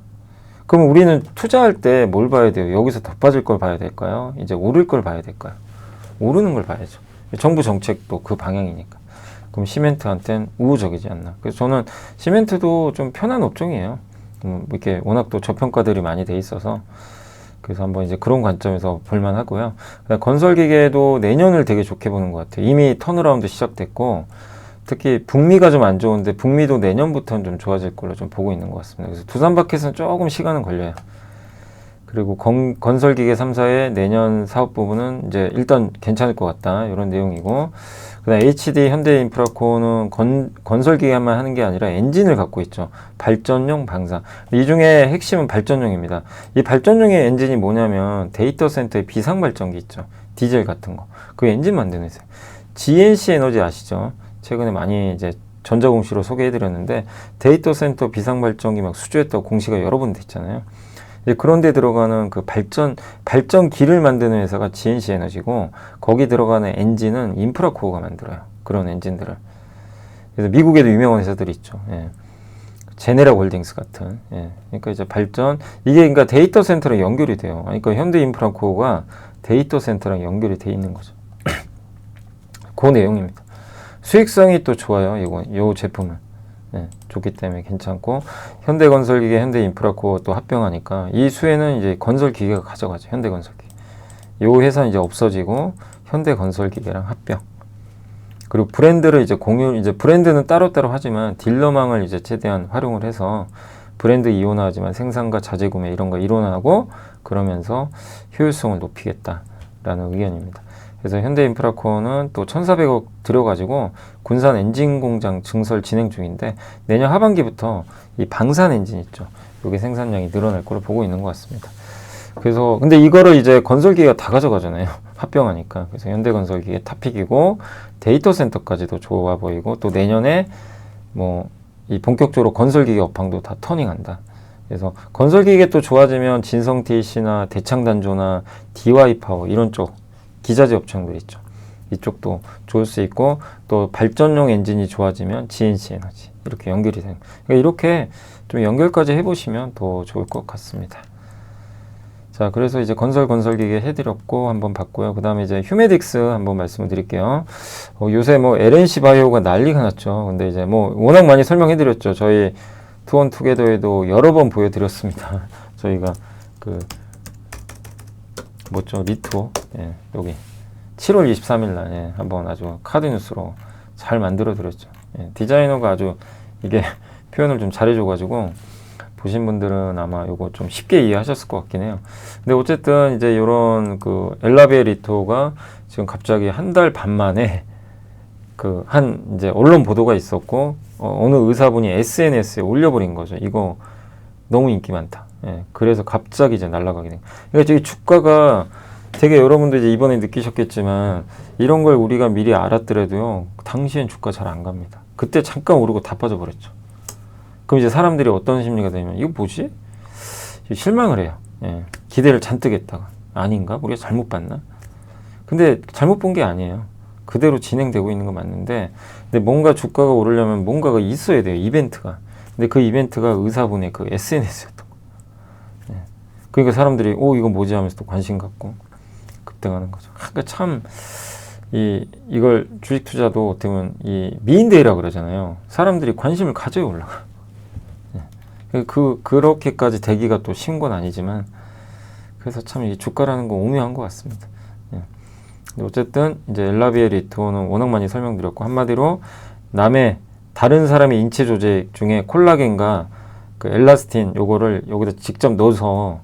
그럼 우리는 투자할 때 뭘 봐야 돼요? 여기서 더 빠질 걸 봐야 될까요? 이제 오를 걸 봐야 될까요? 오르는 걸 봐야죠. 정부 정책도 그 방향이니까. 그럼 시멘트한테는 우호적이지 않나. 그래서 저는 시멘트도 좀 편한 업종이에요. 이렇게 워낙 또 저평가들이 많이 돼 있어서 그래서 한번 이제 그런 관점에서 볼만 하고요. 건설기계도 내년을 되게 좋게 보는 것 같아요. 이미 턴어라운드 시작됐고 특히 북미가 좀 안 좋은데 북미도 내년부터는 좀 좋아질 걸로 좀 보고 있는 것 같습니다. 그래서 두산마켓은 조금 시간은 걸려요. 그리고 건설기계 3사의 내년 사업 부분은 이제 일단 괜찮을 것 같다. 이런 내용이고 그다음 HD 현대인프라코는 건설기계만 하는 게 아니라 엔진을 갖고 있죠. 발전용 방사. 이 중에 핵심은 발전용입니다. 이 발전용의 엔진이 뭐냐면 데이터 센터의 비상발전기 있죠. 디젤 같은 거. 그 엔진 만드는 회사예요. GNC 에너지 아시죠? 최근에 많이 이제 전자공시로 소개해드렸는데 데이터 센터 비상발전기 막 수주했다고 공시가 여러 번 됐잖아요. 이제 그런데 들어가는 그 발전기를 만드는 회사가 GNC 에너지고 거기 들어가는 엔진은 인프라코어가 만들어요. 그런 엔진들을. 그래서 미국에도 유명한 회사들이 있죠. 예. 제네랄 홀딩스 같은. 예. 그러니까 이제 이게 그러니까 데이터 센터랑 연결이 돼요. 그러니까 현대 인프라코어가 데이터 센터랑 연결이 돼 있는 거죠. 그 내용입니다. 수익성이 또 좋아요. 이 제품은. 네, 좋기 때문에 괜찮고 현대건설기계, 현대인프라코어 또 합병하니까 이 수혜는 이제 건설기계가 가져가죠. 현대건설기계. 이 회사는 이제 없어지고 현대건설기계랑 합병. 그리고 브랜드를 이제 브랜드는 따로따로 하지만 딜러망을 이제 최대한 활용을 해서 브랜드 이원화하지만 생산과 자재구매 이런 거 이론화하고 그러면서 효율성을 높이겠다라는 의견입니다. 그래서 현대인프라코어는 또 1,400억 들여가지고 군산 엔진 공장 증설 진행 중인데 내년 하반기부터 이 방산 엔진 있죠. 이게 생산량이 늘어날 거로 보고 있는 것 같습니다. 그래서 근데 이거를 이제 건설기계가 다 가져가잖아요. 합병하니까. 그래서 현대건설기계 탑픽이고 데이터 센터까지도 좋아 보이고 또 내년에 뭐 이 본격적으로 건설기계 업황도 다 터닝한다. 그래서 건설기계 또 좋아지면 진성TC나 대창단조나 DY파워 이런 쪽 기자재 업종들 있죠. 이쪽도 좋을 수 있고 또 발전용 엔진이 좋아지면 GNC 에너지 이렇게 연결이 되는 그러니까 이렇게 좀 연결까지 해보시면 더 좋을 것 같습니다. 자, 그래서 이제 건설기계 해드렸고 한번 봤고요. 그 다음에 이제 휴메딕스 한번 말씀을 드릴게요. 요새 뭐 LNC 바이오가 난리가 났죠. 근데 이제 뭐 워낙 많이 설명해드렸죠. 저희 투원투게더에도 여러 번 보여드렸습니다. 저희가 리투 예, 여기 7월 23일 날 예, 한번 아주 카드 뉴스로 잘 만들어 드렸죠. 예, 디자이너가 아주 이게 표현을 좀 잘해줘 가지고 보신 분들은 아마 이거 좀 쉽게 이해하셨을 것 같긴 해요. 근데 어쨌든 이제 이런 엘라비에 리토가 지금 갑자기 한 달 반 만에 이제 언론 보도가 있었고 어느 의사분이 SNS에 올려버린 거죠. 이거 너무 인기 많다. 예, 그래서 갑자기 이제 날아가게 된. 그러니까 저기 주가가 되게 여러분들 이제 이번에 느끼셨겠지만 이런 걸 우리가 미리 알았더라도요, 당시엔 주가 잘 안 갑니다. 그때 잠깐 오르고 다 빠져버렸죠. 그럼 이제 사람들이 어떤 심리가 되면 이거 뭐지? 실망을 해요. 예, 기대를 잔뜩 했다가 아닌가? 우리가 잘못 봤나? 근데 잘못 본 게 아니에요. 그대로 진행되고 있는 거 맞는데 근데 뭔가 주가가 오르려면 뭔가가 있어야 돼요. 이벤트가. 근데 그 이벤트가 의사분의 SNS였던 거예요. 예. 그러니까 사람들이 이거 뭐지 하면서 또 관심 갖고 급등하는 거죠. 그러니까 참 이걸 주식 투자도 어떻게 보면 이 미인데이라고 그러잖아요. 사람들이 관심을 가져야 올라가. 예. 그렇게까지 되기가 또 쉬운 건 아니지만 그래서 참 이 주가라는 건 오묘한 것 같습니다. 예. 어쨌든 이제 엘라비에 리토는 워낙 많이 설명드렸고 한마디로 다른 사람의 인체 조직 중에 콜라겐과 엘라스틴 요거를 여기다 직접 넣어서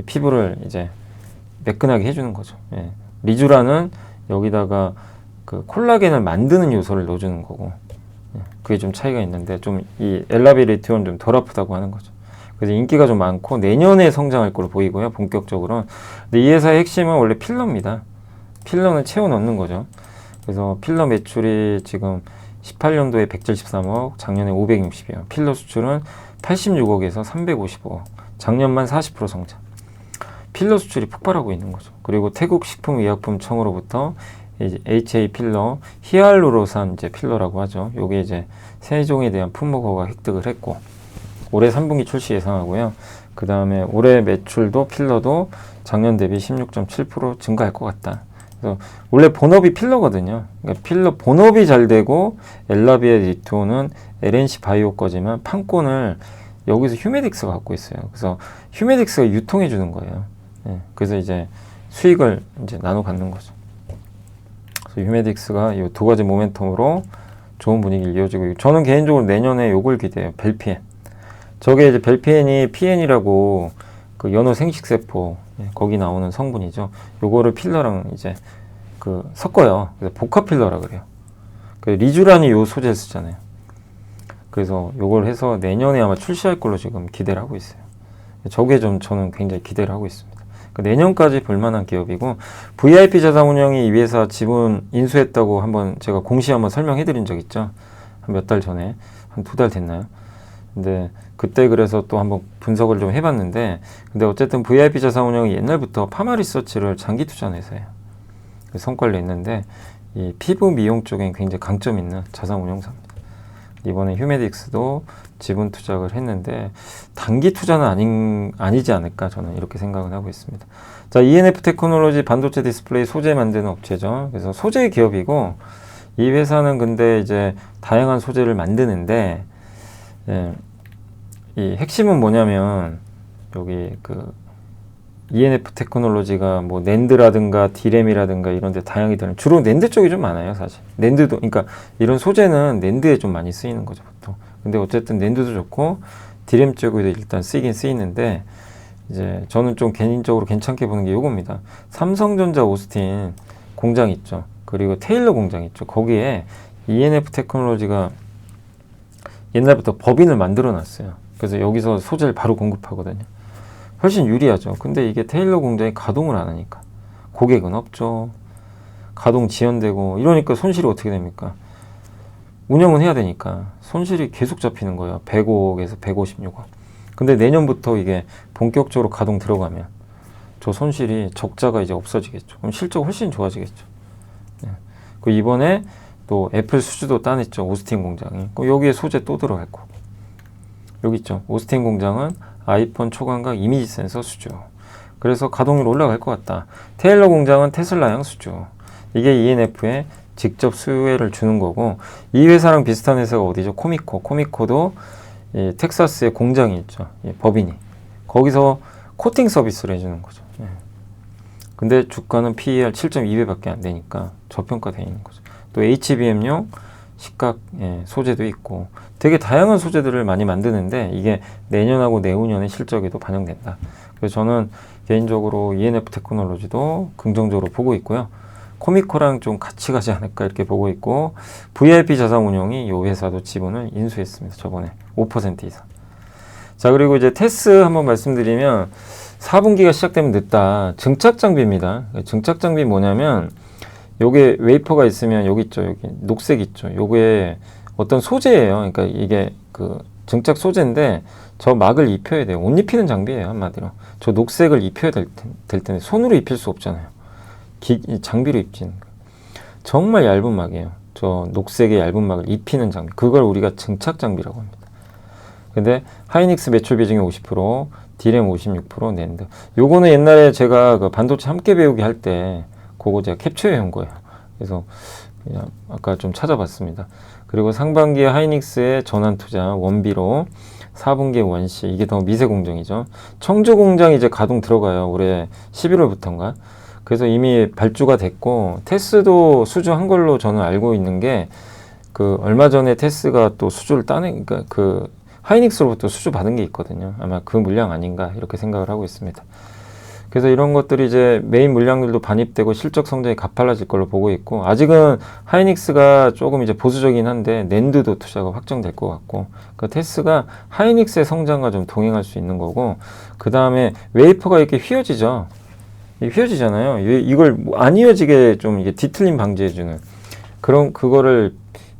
피부를 이제 매끈하게 해주는 거죠. 예. 리쥬라는 여기다가 콜라겐을 만드는 요소를 넣어주는 거고 예. 그게 좀 차이가 있는데 좀 이 엘라비에 리토는 좀 덜 아프다고 하는 거죠. 그래서 인기가 좀 많고 내년에 성장할 걸로 보이고요. 본격적으로. 근데 이 회사의 핵심은 원래 필러입니다. 필러는 채워 넣는 거죠. 그래서 필러 매출이 지금 18년도에 173억, 작년에 560이요. 필러 수출은 86억에서 355억. 작년만 40% 성장. 필러 수출이 폭발하고 있는 거죠. 그리고 태국 식품의약품청으로부터 이제 HA 필러, 히알루로산 이제 필러라고 하죠. 요게 이제 세종에 대한 품목허가 획득을 했고 올해 3분기 출시 예상하고요. 그 다음에 올해 매출도 필러도 작년 대비 16.7% 증가할 것 같다. 그래서 원래 본업이 필러거든요. 그러니까 필러 본업이 잘 되고 엘라비에 리토는 LNC 바이오 거지만 판권을 여기서 휴메딕스가 갖고 있어요. 그래서 휴메딕스가 유통해 주는 거예요. 예, 그래서 이제 수익을 이제 나눠 갖는 거죠. 그래서 휴메딕스가 이 두 가지 모멘텀으로 좋은 분위기를 이어지고 저는 개인적으로 내년에 요걸 기대해요. 벨피엔. 저게 이제 벨피엔이 PN이라고 연어 생식세포 거기 나오는 성분이죠. 요거를 필러랑 이제 섞어요. 그래서 복합 필러라 그래요. 리쥬란이 요 소재를 쓰잖아요. 그래서 요걸 해서 내년에 아마 출시할 걸로 지금 기대를 하고 있어요. 저게 저는 굉장히 기대를 하고 있습니다. 내년까지 볼만한 기업이고 VIP 자산운용이 이 회사 지분 인수했다고 제가 공시 한번 설명해 드린 적 있죠. 한 몇 달 전에, 한 2달 됐나요? 근데 그때 그래서 또 한번 분석을 좀 해봤는데, 근데 어쨌든 VIP 자산운용이 옛날부터 파마 리서치를 장기 투자한 회사예요. 성과를 냈는데 이 피부 미용 쪽엔 굉장히 강점 있는 자산운용사입니다. 이번에 휴메딕스도 지분 투자를 했는데 단기 투자는 아니지 않을까, 저는 이렇게 생각을 하고 있습니다. 자, ENF 테크놀로지 반도체 디스플레이 소재 만드는 업체죠. 그래서 소재 기업이고, 이 회사는 근데 이제 다양한 소재를 만드는데, 예, 이 핵심은 뭐냐면 여기 그 ENF 테크놀로지가 뭐 낸드라든가 디램이라든가 이런 데 다양히 되는, 주로 낸드 쪽이 좀 많아요, 사실. 낸드도, 그러니까 이런 소재는 낸드에 좀 많이 쓰이는 거죠, 보통. 근데 어쨌든 낸드도 좋고 디램 쪽에도 일단 쓰이긴 쓰이는데, 이제 저는 좀 개인적으로 괜찮게 보는 게 요겁니다. 삼성전자 오스틴 공장 있죠. 그리고 테일러 공장 있죠. 거기에 ENF 테크놀로지가 옛날부터 법인을 만들어 놨어요. 그래서 여기서 소재를 바로 공급하거든요. 훨씬 유리하죠. 근데 이게 테일러 공장이 가동을 안 하니까 고객은 없죠. 가동 지연되고 이러니까 손실이 어떻게 됩니까? 운영은 해야 되니까 손실이 계속 잡히는 거예요. 105억에서 156억. 근데 내년부터 이게 본격적으로 가동 들어가면 저 손실이, 적자가 이제 없어지겠죠. 그럼 실적 훨씬 좋아지겠죠. 네. 그 이번에 또 애플 수주도 따냈죠. 오스틴 공장이. 여기에 소재 또 들어갈 거고. 여기 있죠. 오스틴 공장은 아이폰 초광각 이미지 센서 수주. 그래서 가동률 올라갈 것 같다. 테일러 공장은 테슬라형 수주. 이게 ENF에 직접 수혜를 주는 거고, 이 회사랑 비슷한 회사가 어디죠? 코미코. 코미코도 이 텍사스에 공장이 있죠. 법인이. 거기서 코팅 서비스를 해주는 거죠. 예. 근데 주가는 PER 7.2배밖에 안 되니까 저평가되어 있는 거죠. 또 HBM용 식각 소재도 있고 되게 다양한 소재들을 많이 만드는데 이게 내년하고 내후년의 실적에도 반영된다. 그래서 저는 개인적으로 ENF 테크놀로지도 긍정적으로 보고 있고요. 코미코랑 좀 같이 가지 않을까 이렇게 보고 있고, VIP 자산운용이 이 회사도 지분을 인수했습니다. 저번에 5% 이상. 자, 그리고 이제 테스 한번 말씀드리면 4분기가 시작되면 늦다. 증착 장비입니다. 증착 장비 뭐냐면 요게 웨이퍼가 있으면 여기 있죠. 여기 녹색 있죠. 요게 어떤 소재예요. 그러니까 이게 그 증착 소재인데 저 막을 입혀야 돼요. 옷 입히는 장비예요, 한마디로. 저 녹색을 입혀야 될 텐데 손으로 입힐 수 없잖아요. 장비로 입히는 거예요. 정말 얇은 막이에요. 저 녹색의 얇은 막을 입히는 장비. 그걸 우리가 증착 장비라고 합니다. 근데 하이닉스 매출 비중이 50%, 디램 56%, 낸드. 요거는 옛날에 제가 그 반도체 함께 배우기 할 때 그거 제가 캡처해 온 거예요. 그래서 그냥 아까 좀 찾아봤습니다. 그리고 상반기에 하이닉스의 전환 투자 원비로 4분기에 원시, 이게 더 미세 공정이죠. 청주 공장이 이제 가동 들어가요. 올해 11월부터인가. 그래서 이미 발주가 됐고 테스도 수주한 걸로 저는 알고 있는 게, 그 얼마 전에 테스가 또 수주를 그러니까 그 하이닉스로부터 수주 받은 게 있거든요. 아마 그 물량 아닌가 이렇게 생각을 하고 있습니다. 그래서 이런 것들이 이제 메인 물량들도 반입되고 실적 성장이 가팔라질 걸로 보고 있고, 아직은 하이닉스가 조금 이제 보수적이긴 한데 낸드도 투자가 확정될 것 같고, 그 테스가 하이닉스의 성장과 좀 동행할 수 있는 거고, 그 다음에 웨이퍼가 이렇게 휘어지죠. 휘어지잖아요. 이걸 안 휘어지게 좀 이게 뒤틀림 방지해주는 그거를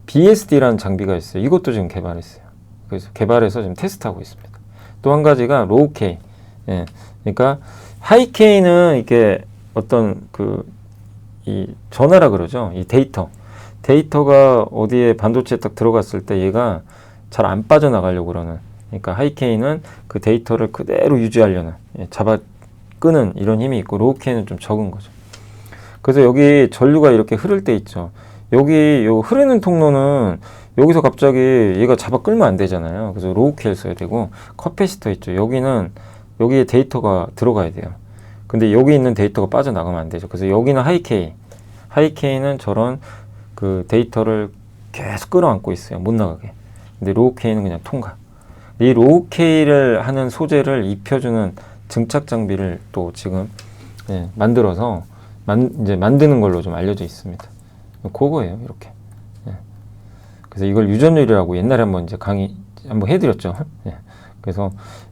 BSD라는 장비가 있어요. 이것도 지금 개발했어요. 그래서 개발해서 지금 테스트하고 있습니다. 또 한 가지가 로우 K. 예. 그러니까 하이 K는 이게 어떤 이 전화라 그러죠. 이 데이터가 어디에 반도체에 딱 들어갔을 때 얘가 잘 안 빠져나가려고 그러는. 그러니까 하이 K는 그 데이터를 그대로 유지하려는, 잡아 끄는 이런 힘이 있고, 로우 K는 좀 적은 거죠. 그래서 여기 전류가 이렇게 흐를 때 있죠. 여기 요 흐르는 통로는 여기서 갑자기 얘가 잡아 끌면 안 되잖아요. 그래서 로우 K를 써야 되고, 커패시터 있죠. 여기에 데이터가 들어가야 돼요. 근데 여기 있는 데이터가 빠져나가면 안 되죠. 그래서 여기는 하이 K는 저런 그 데이터를 계속 끌어안고 있어요. 못 나가게. 근데 로우 K는 그냥 통과. 이 로우 K를 하는 소재를 입혀주는 증착 장비를 또 지금 만들어서 이제 만드는 걸로 좀 알려져 있습니다. 그거예요, 이렇게. 그래서 이걸 유전율이라고 옛날에 한번 이제 강의 한번 해드렸죠. 그래서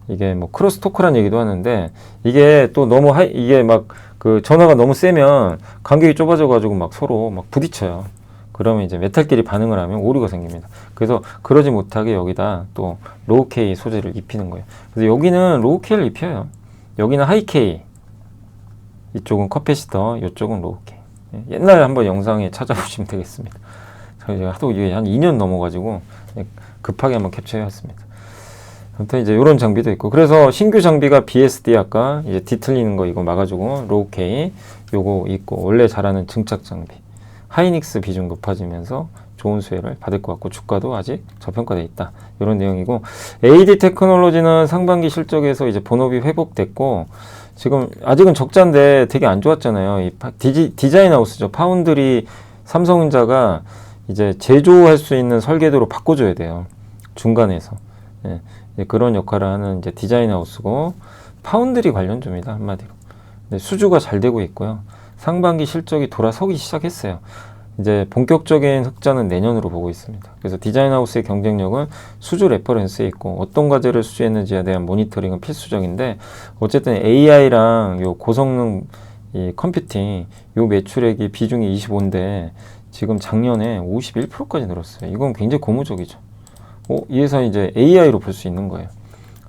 이게 뭐 크로스토크란 얘기도 하는데, 이게 또 너무 이게 막 그 전화가 너무 세면 간격이 좁아져가지고 막 서로 막 부딪혀요. 그러면 이제 메탈끼리 반응을 하면 오류가 생깁니다. 그래서 그러지 못하게 여기다 또 로우 K 소재를 입히는 거예요. 그래서 여기는 로우 K를 입혀요. 여기는 하이 K, 이쪽은 커패시터, 이쪽은 로우 K. 옛날에 한번 영상에 찾아보시면 되겠습니다. 제가 하도 이게 한 2년 넘어가지고 급하게 한번 캡처해왔습니다. 아무튼 이제 이런 장비도 있고, 그래서 신규 장비가 BSD, 아까 이제 뒤틀리는 거 이거 막아주고 로우 K 요거 있고, 원래 잘하는 증착 장비 하이닉스 비중 높아지면서 좋은 수혜를 받을 것 같고, 주가도 아직 저평가돼 있다, 이런 내용이고, AD 테크놀로지는 상반기 실적에서 이제 본업이 회복됐고, 지금 아직은 적자인데 되게 안 좋았잖아요. 이 디자인 하우스죠. 파운드리 삼성전자가 이제 제조할 수 있는 설계도로 바꿔줘야 돼요, 중간에서. 예, 그런 역할을 하는 이제 디자인 하우스고, 파운드리 관련주입니다, 한마디로. 수주가 잘 되고 있고요. 상반기 실적이 돌아서기 시작했어요. 이제 본격적인 흑자는 내년으로 보고 있습니다. 그래서 디자인 하우스의 경쟁력은 수주 레퍼런스에 있고, 어떤 과제를 수주했는지에 대한 모니터링은 필수적인데, 어쨌든 AI랑 요 고성능 이 컴퓨팅 요 매출액이 비중이 25인데 지금 작년에 51%까지 늘었어요. 이건 굉장히 고무적이죠. 이 회사 이제 AI로 볼 수 있는 거예요.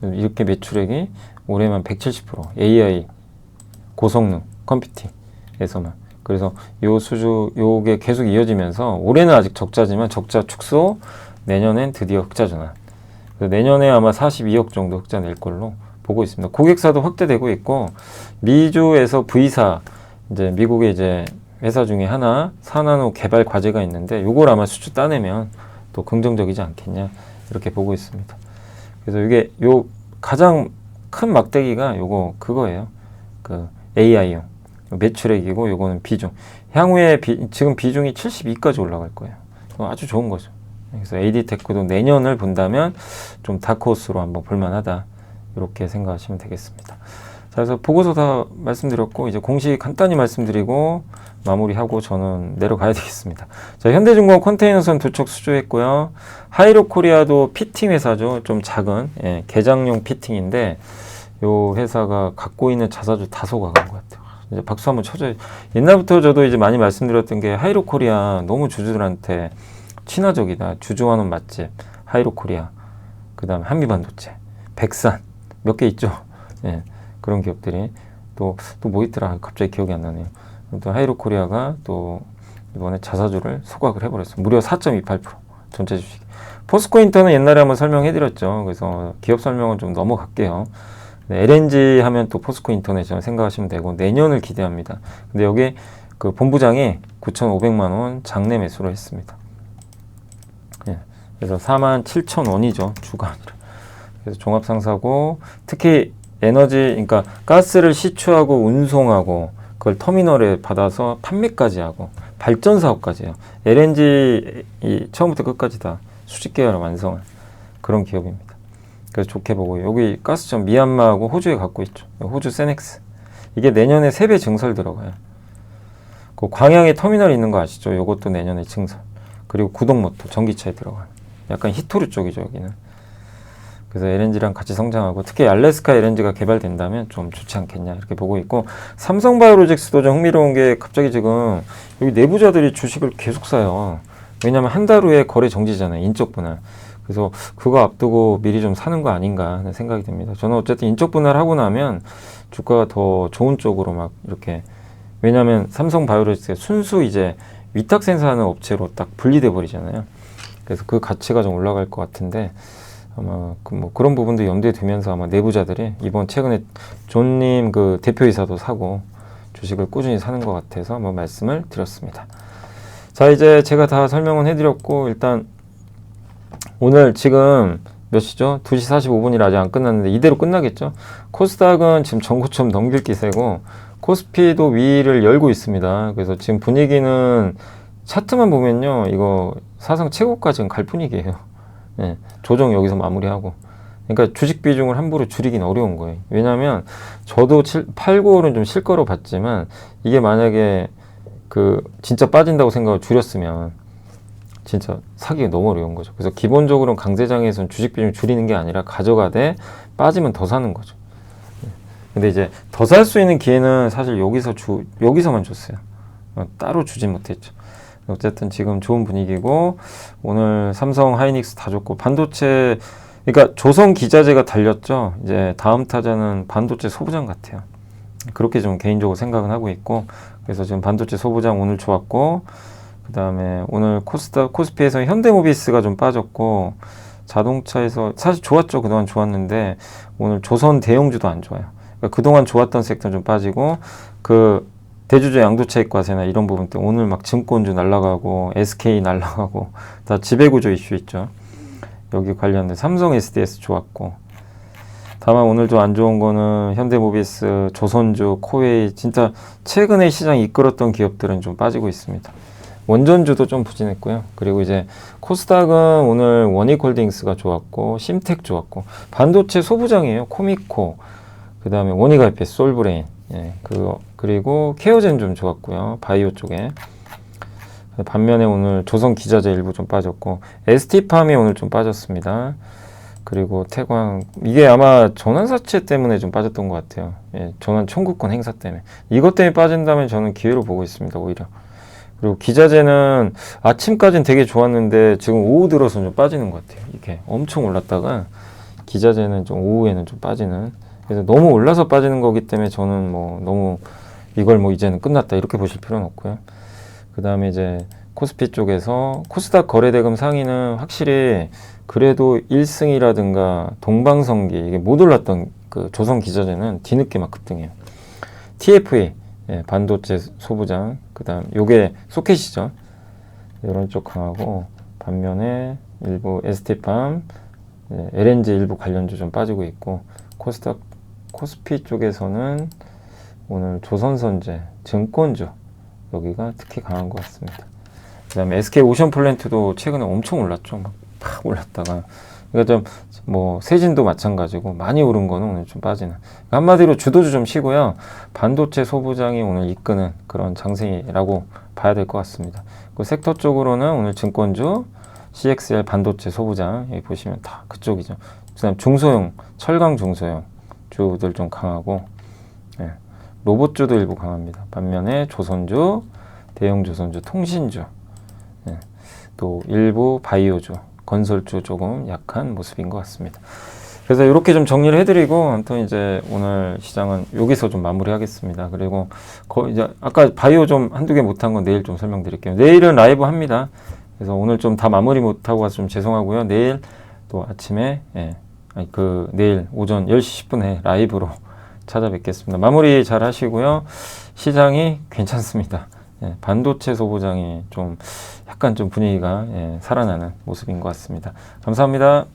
이렇게 매출액이 올해만 170%, AI 고성능 컴퓨팅에서만. 그래서 요 수주 요게 계속 이어지면서 올해는 아직 적자지만 적자 축소, 내년엔 드디어 흑자 전환. 그래서 내년에 아마 42억 정도 흑자 낼 걸로 보고 있습니다. 고객사도 확대되고 있고, 미주에서 V사, 이제 미국의 이제 회사 중에 하나 산나노 개발 과제가 있는데, 요걸 아마 수주 따내면 또 긍정적이지 않겠냐, 이렇게 보고 있습니다. 그래서 이게 요 가장 큰 막대기가 요거 그거예요. 그 AI용 매출액이고, 요거는 비중. 향후에 지금 비중이 72까지 올라갈 거예요. 아주 좋은 거죠. 그래서 AD테크도 내년을 본다면 좀 다크호스로 한번 볼만하다, 이렇게 생각하시면 되겠습니다. 자, 그래서 보고서 다 말씀드렸고, 이제 공식 간단히 말씀드리고 마무리하고 저는 내려가야 되겠습니다. 자, 현대중공 컨테이너선 두 척 수주했고요. 하이로코리아도 피팅 회사죠. 좀 작은 개장용 피팅인데, 요 회사가 갖고 있는 자사주 다 속아간 것 같아요. 이제 박수 한번 쳐줘요. 옛날부터 저도 이제 많이 말씀드렸던 게, 하이로코리아 너무 주주들한테 친화적이다. 주주환원 맛집 하이로코리아, 그 다음에 한미반도체, 백산 몇 개 있죠. 예, 그런 기업들이 또 뭐 있더라, 갑자기 기억이 안 나네요. 또 하이로코리아가 또 이번에 자사주를 소각을 해버렸어요. 무려 4.28% 전체 주식. 포스코인터는 옛날에 한번 설명해드렸죠. 그래서 기업 설명은 좀 넘어갈게요. 네, LNG 하면 또 포스코인터넷이라고 생각하시면 되고, 내년을 기대합니다. 근데 여기 그 본부장이 9,500만 원 장내 매수를 했습니다. 예, 그래서 47,000원이죠, 주가 아니라. 그래서 종합상사고, 특히 에너지, 그러니까 가스를 시추하고 운송하고 그걸 터미널에 받아서 판매까지 하고 발전 사업까지 해요. LNG 이 처음부터 끝까지 다 수직 계열을 완성한 그런 기업입니다. 그래서 좋게 보고, 여기 가스전 미얀마하고 호주에 갖고 있죠. 호주 세넥스. 이게 내년에 3배 증설 들어가요. 그 광양에 터미널 있는 거 아시죠? 이것도 내년에 증설. 그리고 구동모터 전기차에 들어가는, 약간 히토류 쪽이죠, 여기는. 그래서 LNG랑 같이 성장하고, 특히 알래스카 LNG가 개발된다면 좀 좋지 않겠냐, 이렇게 보고 있고, 삼성바이오로직스도 좀 흥미로운 게, 갑자기 지금 여기 내부자들이 주식을 계속 사요. 왜냐면 한 달 후에 거래 정지잖아요, 인적 분할. 그래서 그거 앞두고 미리 좀 사는 거 아닌가 하는 생각이 듭니다. 저는 어쨌든 인적 분할하고 나면 주가가 더 좋은 쪽으로 막 이렇게, 왜냐면 삼성바이오로직스가 순수 이제 위탁 생산하는 업체로 딱 분리돼 버리잖아요. 그래서 그 가치가 좀 올라갈 것 같은데, 아마 뭐 그런 부분도 염두에 두면서 아마 내부자들이 이번 최근에 존님 그 대표이사도 사고 주식을 꾸준히 사는 것 같아서 한번 말씀을 드렸습니다. 자, 이제 제가 다 설명은 해드렸고, 일단 오늘 지금 몇 시죠? 2시 45분이라 아직 안 끝났는데 이대로 끝나겠죠? 코스닥은 지금 전고점 넘길 기세고, 코스피도 위를 열고 있습니다. 그래서 지금 분위기는 차트만 보면요, 이거 사상 최고까지는 갈 분위기예요. 예, 조정 여기서 마무리하고. 그러니까 주식 비중을 함부로 줄이긴 어려운 거예요. 왜냐하면 저도 8, 9월은 좀 실 거로 봤지만, 이게 만약에 그 진짜 빠진다고 생각을 줄였으면 진짜 사기가 너무 어려운 거죠. 그래서 기본적으로는 강세장에서는 주식 비중 줄이는 게 아니라 가져가되 빠지면 더 사는 거죠. 근데 이제 더 살 수 있는 기회는 사실 여기서만 줬어요. 따로 주진 못했죠. 어쨌든 지금 좋은 분위기고 오늘 삼성 하이닉스 다 좋고 반도체 그러니까 조선 기자재가 달렸죠. 이제 다음 타자는 반도체 소부장 같아요. 그렇게 좀 개인적으로 생각은 하고 있고 그래서 지금 반도체 소부장 오늘 좋았고 그 다음에 오늘 코스피에서 현대모비스가 좀 빠졌고 자동차에서 사실 좋았죠. 그동안 좋았는데 오늘 조선 대형주도 안 좋아요. 그러니까 그동안 좋았던 섹터는 좀 빠지고 그 대주주 양도차익과세나 이런 부분 때문에 오늘 막 증권주 날라가고 SK 날라가고 다 지배구조 이슈 있죠. 여기 관련된 삼성 SDS 좋았고 다만 오늘 좀 안 좋은 거는 현대모비스, 조선주, 코웨이 진짜 최근에 시장 이끌었던 기업들은 좀 빠지고 있습니다. 원전주도 좀 부진했고요. 그리고 이제 코스닥은 오늘 원익홀딩스가 좋았고 심텍 좋았고 반도체 소부장이에요. 코미코 그 다음에 원익IPS, 솔브레인 예, 그리고 케어젠 좀 좋았고요. 바이오 쪽에 반면에 오늘 조선기자재 일부 좀 빠졌고 ST팜이 오늘 좀 빠졌습니다. 그리고 태광 이게 아마 전환사채 때문에 좀 빠졌던 것 같아요. 예, 전환 청구권 행사 때문에 이것 때문에 빠진다면 저는 기회로 보고 있습니다. 오히려 그리고 기자재는 아침까지는 되게 좋았는데 지금 오후 들어서 좀 빠지는 것 같아요. 이렇게 엄청 올랐다가 기자재는 좀 오후에는 좀 빠지는 그래서 너무 올라서 빠지는 거기 때문에 저는 뭐 너무 이걸 뭐 이제는 끝났다 이렇게 보실 필요는 없고요. 그 다음에 이제 코스피 쪽에서 코스닥 거래대금 상위는 확실히 그래도 1승이라든가 동방성기 이게 못 올랐던 그 조선 기자재는 뒤늦게 막 급등해요. TFA 예, 반도체 소부장 그 다음 요게 소켓이죠. 이런 쪽 강하고 반면에 일부 ST팜 예, LNG 일부 관련주 좀 빠지고 있고 코스닥 코스피 쪽에서는 오늘 조선선제 증권주 여기가 특히 강한 것 같습니다. 그 다음에 SK 오션플랜트도 최근에 엄청 올랐죠. 막 올랐다가 그러니까 좀 뭐 세진도 마찬가지고 많이 오른 거는 오늘 좀 빠지는 한마디로 주도주 좀 쉬고요. 반도체 소부장이 오늘 이끄는 그런 장세라고 봐야 될 것 같습니다. 그 섹터 쪽으로는 오늘 증권주 CXL 반도체 소부장 여기 보시면 다 그쪽이죠. 그 다음 중소형 철강 중소형 주들 좀 강하고 예, 로봇주도 일부 강합니다. 반면에 조선주 대형 조선주 통신주 예, 또 일부 바이오주 건설주 조금 약한 모습인 것 같습니다. 그래서 이렇게 좀 정리를 해드리고 아무튼 이제 오늘 시장은 여기서 좀 마무리하겠습니다. 그리고 이제 아까 바이오 좀 한두 개 못한 건 내일 좀 설명드릴게요. 내일은 라이브 합니다. 그래서 오늘 좀 다 마무리 못하고 와서 좀 죄송하고요. 내일 또 아침에 내일 오전 10시 10분에 라이브로 찾아뵙겠습니다. 마무리 잘 하시고요. 시장이 괜찮습니다. 예, 반도체 소부장이 좀 약간 좀 분위기가 살아나는 모습인 것 같습니다. 감사합니다.